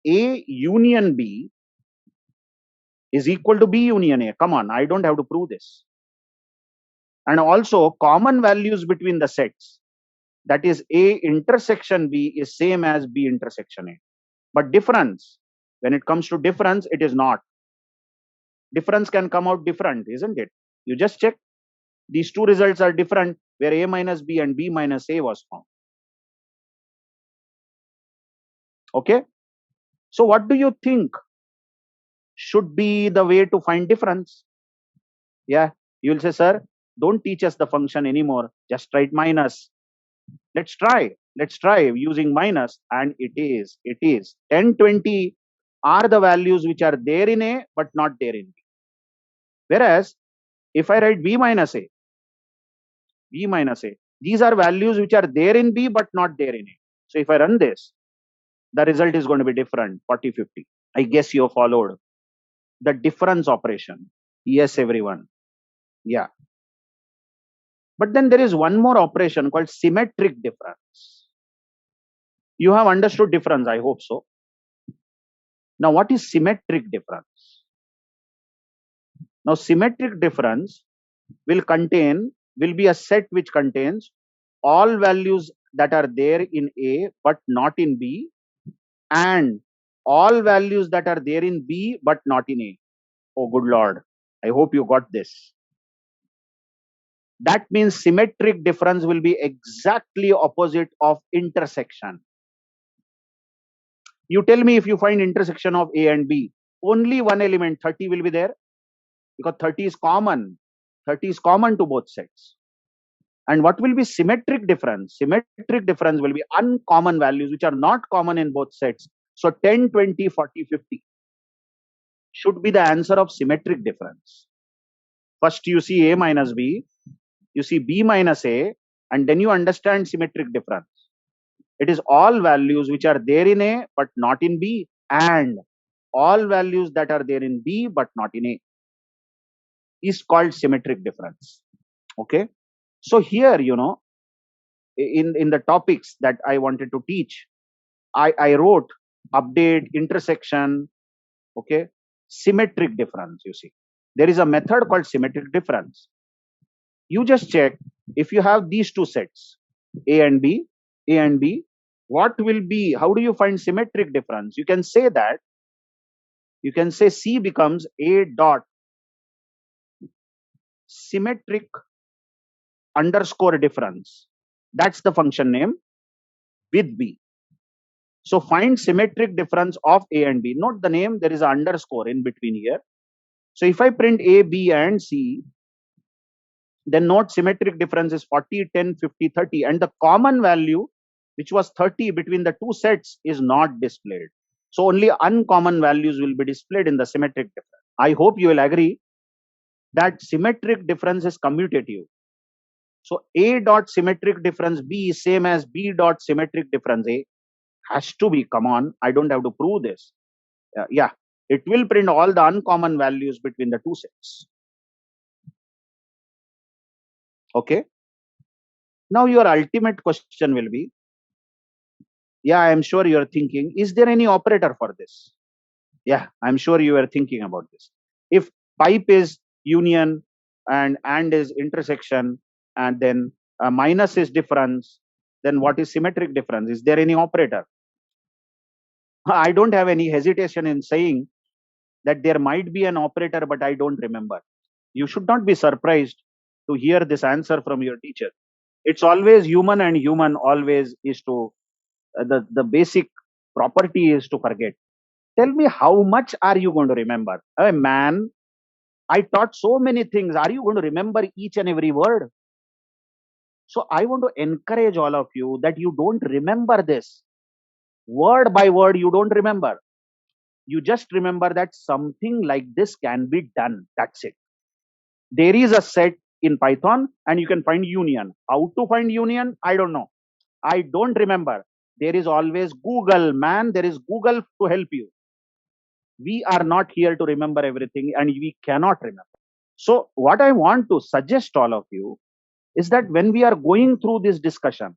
A union B is equal to B union A. Come on, I don't have to prove this. And also common values between the sets, that is A intersection B is same as B intersection A. But difference, when it comes to difference, it is not. Difference can come out different, isn't it? You just check. These two results are different where A minus B and B minus A was found. Okay. So what do you think should be the way to find difference? Yeah, you will say, sir, don't teach us the function anymore. Just write minus. Let's try using minus. And it is 10, 20 are the values which are there in A but not there in B. Whereas if I write B minus A, these are values which are there in B but not there in A. So if I run this, the result is going to be different, 40, 50. I guess you followed the difference operation. Yes, everyone. Yeah. But then there is one more operation called symmetric difference. You have understood difference, I hope so. Now, what is symmetric difference? Now, symmetric difference will be a set which contains all values that are there in A but not in B, and all values that are there in B but not in A. Oh, good Lord. I hope you got this. That means symmetric difference will be exactly opposite of intersection. You tell me, if you find intersection of A and B, only one element 30 will be there, because 30 is common. 30 is common to both sets. And what will be symmetric difference? Symmetric difference will be uncommon values which are not common in both sets. So 10, 20, 40, 50 should be the answer of symmetric difference. First you see A minus B, you see B minus A, and then you understand symmetric difference. It is all values which are there in A but not in B, and all values that are there in B but not in A is called symmetric difference. Okay. So here, in the topics that I wanted to teach, I wrote update, intersection, okay, symmetric difference. You see, there is a method called symmetric difference. You just check if you have these two sets, A and B, what will be, how do you find symmetric difference? You can say that, you can say C becomes A dot symmetric underscore difference. That's the function name with B. So find symmetric difference of A and B. Note the name, there is an underscore in between here. So if I print A, B and C, then note symmetric difference is 40, 10, 50, 30, and the common value which was 30 between the two sets is not displayed. So only uncommon values will be displayed in the symmetric difference. I hope you will agree that symmetric difference is commutative. So A dot symmetric difference B is same as B dot symmetric difference A. Has to be. Come on, I don't have to prove this. Yeah, it will print all the uncommon values between the two sets. Okay. Now your ultimate question will be, yeah, I'm sure you're thinking, is there any operator for this? Yeah, I'm sure you are thinking about this. If pipe is union and is intersection, and then minus is difference, then what is symmetric difference? Is there any operator? I don't have any hesitation in saying that there might be an operator, but I don't remember. You should not be surprised to hear this answer from your teacher. It's always human, and human always is to, the basic property is to forget. Tell me, how much are you going to remember? Man, I taught so many things. Are you going to remember each and every word? So I want to encourage all of you that you don't remember this. Word by word, you don't remember. You just remember that something like this can be done. That's it. There is a set in Python and you can find union. How to find union? I don't know. I don't remember. There is always Google, man. There is Google to help you. We are not here to remember everything and we cannot remember. So, what I want to suggest all of you is that when we are going through this discussion,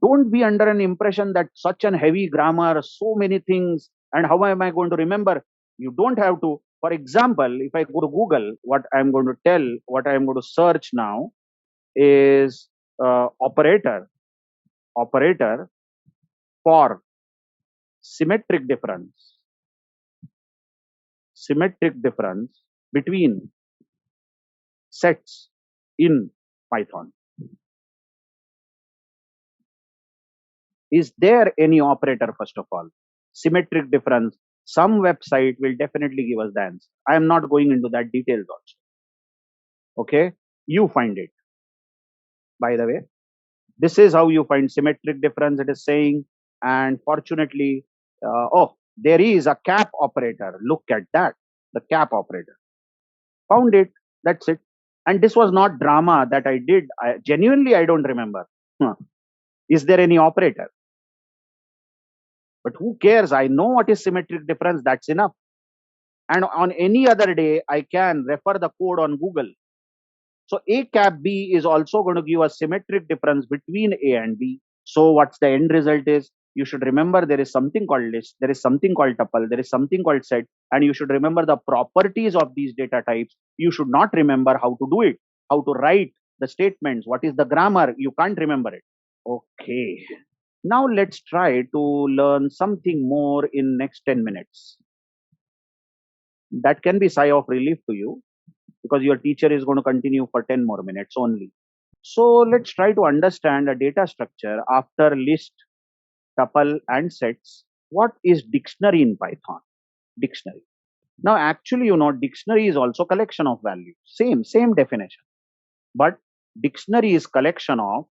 don't be under an impression that such an heavy grammar, so many things, and how am I going to remember? You don't have to. For example, if I go to Google, what I'm going to tell, what I'm going to search now is operator for symmetric difference between sets in Python. Is there any operator, first of all? Symmetric difference. Some website will definitely give us the answer. I am not going into that details also. Okay, you find it. By the way, this is how you find symmetric difference. It is saying, and fortunately, oh, there is a cap operator. Look at that, the cap operator. Found it. That's it. And this was not drama that I did. Genuinely, I don't remember. Is there any operator? But who cares? I know what is symmetric difference. That's enough. And on any other day, I can refer the code on Google. So A cap B is also going to give a symmetric difference between A and B. So what's the end result is, you should remember there is something called list, there is something called tuple, there is something called set, and you should remember the properties of these data types. You should not remember how to do it, how to write the statements, what is the grammar, you can't remember it. Okay. Now let's try to learn something more in next 10 minutes. That can be sigh of relief to you because your teacher is going to continue for 10 more minutes only. So let's try to understand a data structure after list, tuple and sets. What is dictionary in Python? Dictionary. Now actually, dictionary is also collection of values. Same definition. But dictionary is collection of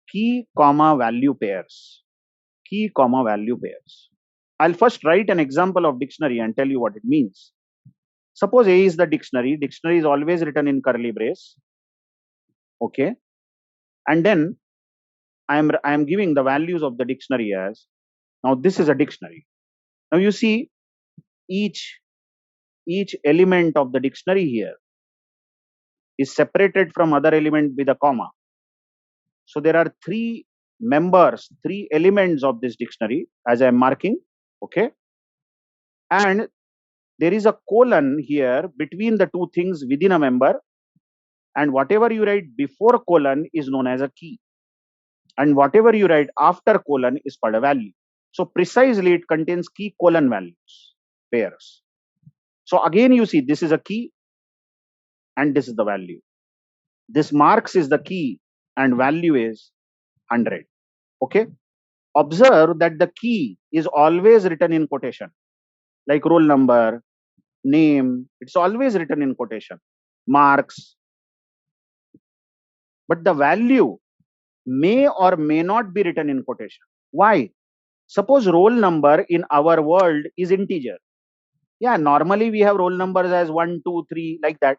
key comma value pairs. Key comma value pairs. I'll first write an example of dictionary and tell you what it means. Suppose A is the dictionary. Dictionary is always written in curly brace. Okay. And then I am giving the values of the dictionary as, now this is a dictionary. Now you see each element of the dictionary here is separated from other element with a comma. So there are three elements of this dictionary as I am marking. Okay. And there is a colon here between the two things within a member, and whatever you write before colon is known as a key, and whatever you write after colon is called a value. So precisely it contains key colon values pairs. So again you see this is a key and this is the value. This marks is the key and value is 100. Okay. Observe that the key is always written in quotation, like roll number, name, it's always written in quotation, marks. But the value may or may not be written in quotation. Why? Suppose roll number in our world is integer. Yeah, normally we have roll numbers as 1, 2, 3, like that.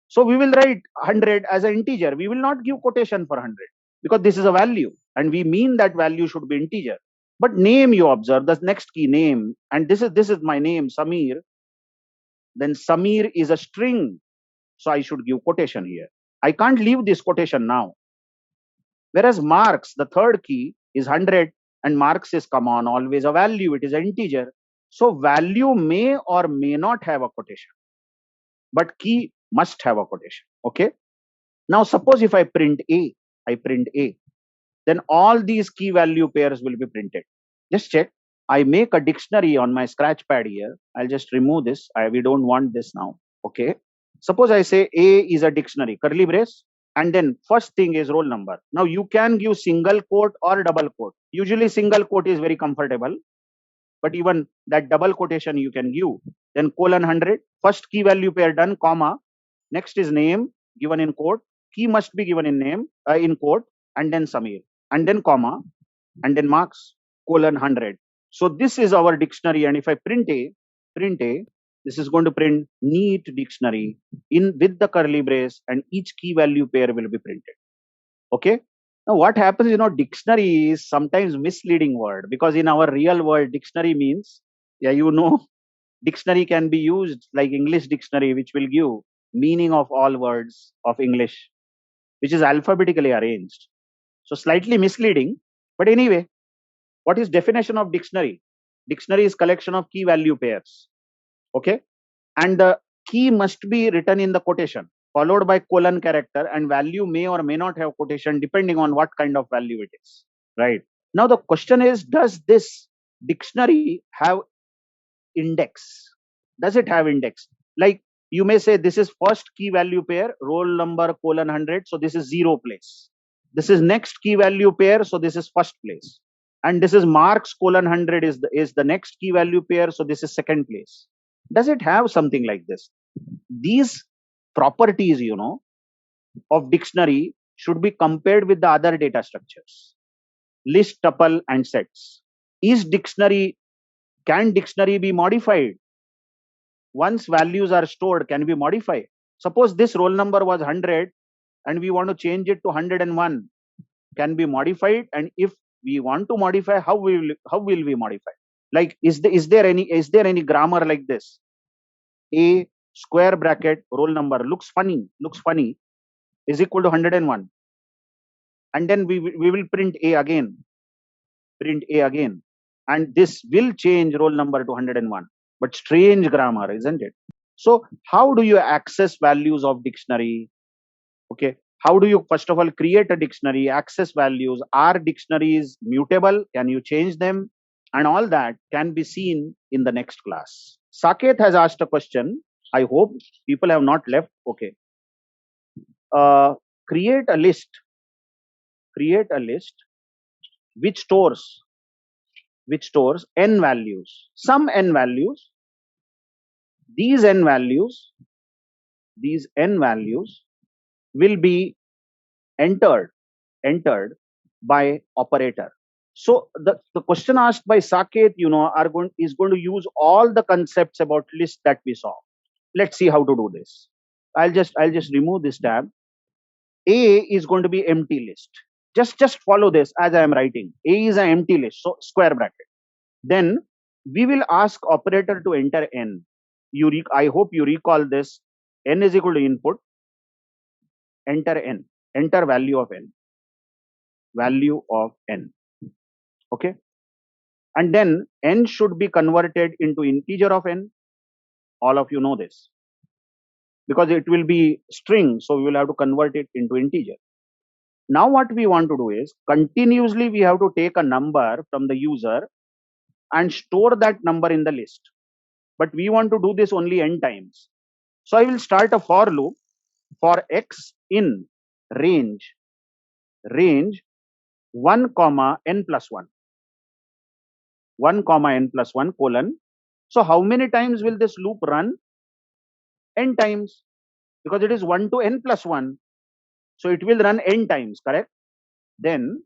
So we will write 100 as an integer. We will not give quotation for 100 because this is a value and we mean that value should be integer. But name, you observe the next key, name, and this is my name, Samir. Then Samir is a string, so I should give quotation here. I can't leave this quotation now. Whereas marks, the third key is 100 and marks is, come on, always a value, it is an integer. So value may or may not have a quotation, but key must have a quotation. Okay. Now suppose if I print A, then all these key value pairs will be printed. Just check. I make a dictionary on my scratch pad here. I'll just remove this. We don't want this now. Okay. Suppose I say A is a dictionary, curly brace, and then first thing is roll number. Now you can give single quote or double quote. Usually single quote is very comfortable, but even that double quotation you can give. Then colon 100, first key value pair done, comma. Next is name given in quote. Key must be given in name, in quote, and then Samir, and then comma, and then marks, colon 100. So this is our dictionary, and if I print a, this is going to print neat dictionary in with the curly brace, and each key value pair will be printed. Okay. Now what happens, dictionary is sometimes misleading word, because in our real world, dictionary means, yeah, dictionary can be used like English dictionary, which will give meaning of all words of English, which is alphabetically arranged. So slightly misleading, but anyway, what is definition of dictionary? Dictionary is collection of key value pairs. Okay. And the key must be written in the quotation, followed by colon character, and value may or may not have quotation depending on what kind of value it is. Right. Now the question is, does this dictionary have index? Does it have index? Like you may say this is first key value pair, roll number colon 100, so this is 0 place. This is next key value pair, so this is first place. And this is marks colon 100 is the next key value pair, so this is second place. Does it have something like this? These properties, of dictionary should be compared with the other data structures, list, tuple, and sets. Can dictionary be modified? Once values are stored, can we modify? Suppose this roll number was 100 and we want to change it to 101. Can be modified? And if we want to modify, how will we modify? Like, is there any grammar like this? A square bracket roll number looks funny is equal to 101, and then we will print A again, and this will change roll number to 101. But strange grammar, isn't it? So how do you access values of dictionary? Okay, how do you first of all create a dictionary, access values? Are dictionaries mutable? Can you change them? And all that can be seen in the next class. Saket has asked a question. I hope people have not left. Okay. Create a list which stores n values, some n values. These n values will be entered by operator. So the question asked by Saket, is going to use all the concepts about list that we saw. Let's see how to do this. I'll just remove this tab. A is going to be empty list. Just follow this as I am writing. A is an empty list, so square bracket. Then we will ask operator to enter n. I hope you recall this. N is equal to input. Enter n. Enter value of n. Okay. And then n should be converted into integer of n. All of you know this, because it will be string, so we will have to convert it into integer. Now what we want to do is, continuously we have to take a number from the user and store that number in the list. But we want to do this only n times. So I will start a for loop for x in range 1 comma n plus 1. 1 comma n plus 1 colon. So how many times will this loop run? N times, because it is 1 to n plus 1. So it will run n times, correct? Then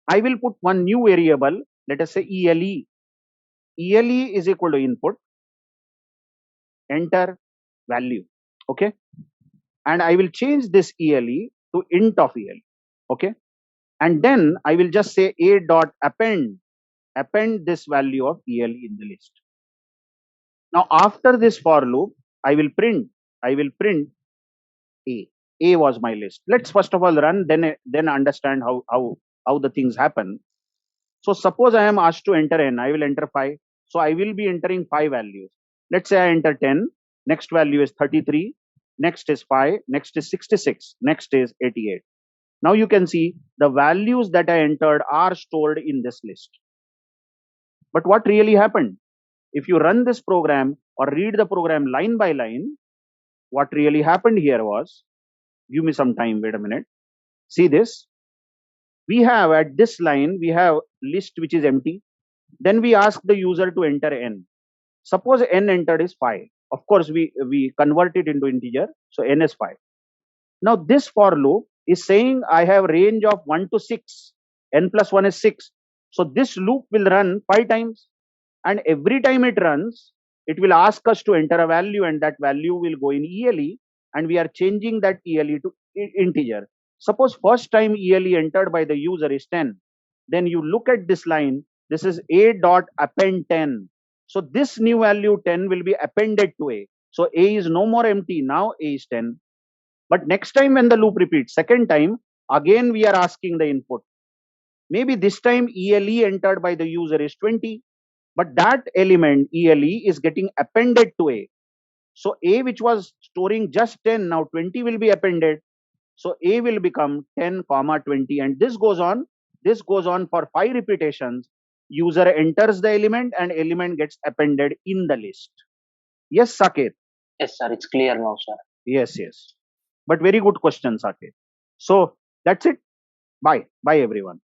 I will put one new variable, let us say ELE. ELE is equal to input, enter value. Okay. And I will change this ELE to int of ELE. Okay. And then I will just say a dot append this value of ELE in the list. Now after this for loop, I will print A. A was my list. Let's first of all run, then understand how the things happen. So suppose I am asked to enter n, I will enter 5. So I will be entering 5 values. Let's say I enter 10, next value is 33, next is 5, next is 66, next is 88. Now you can see the values that I entered are stored in this list. But what really happened? If you run this program or read the program line by line, what really happened here was, give me some time, wait a minute. See this. We have at this line, we have list which is empty. Then we ask the user to enter n. Suppose n entered is 5. Of course, we convert it into integer. So n is 5. Now this for loop is saying I have range of 1 to 6. N plus 1 is 6. So this loop will run 5 times, and every time it runs, it will ask us to enter a value, and that value will go in ELE, and we are changing that ELE to integer. Suppose first time ELE entered by the user is 10. Then you look at this line, this is a dot append 10. So this new value 10 will be appended to a. So a is no more empty, now a is 10. But next time when the loop repeats, second time, again we are asking the input. Maybe this time ELE entered by the user is 20, but that element ELE is getting appended to a. So a, which was storing just 10, now 20 will be appended. So a will become 10 comma 20, and this goes on. This goes on for 5 repetitions. User enters the element and element gets appended in the list. Yes, Saket. Yes, sir. It's clear now, sir. Yes, yes. But very good question, Saket. So that's it. Bye. Bye, everyone.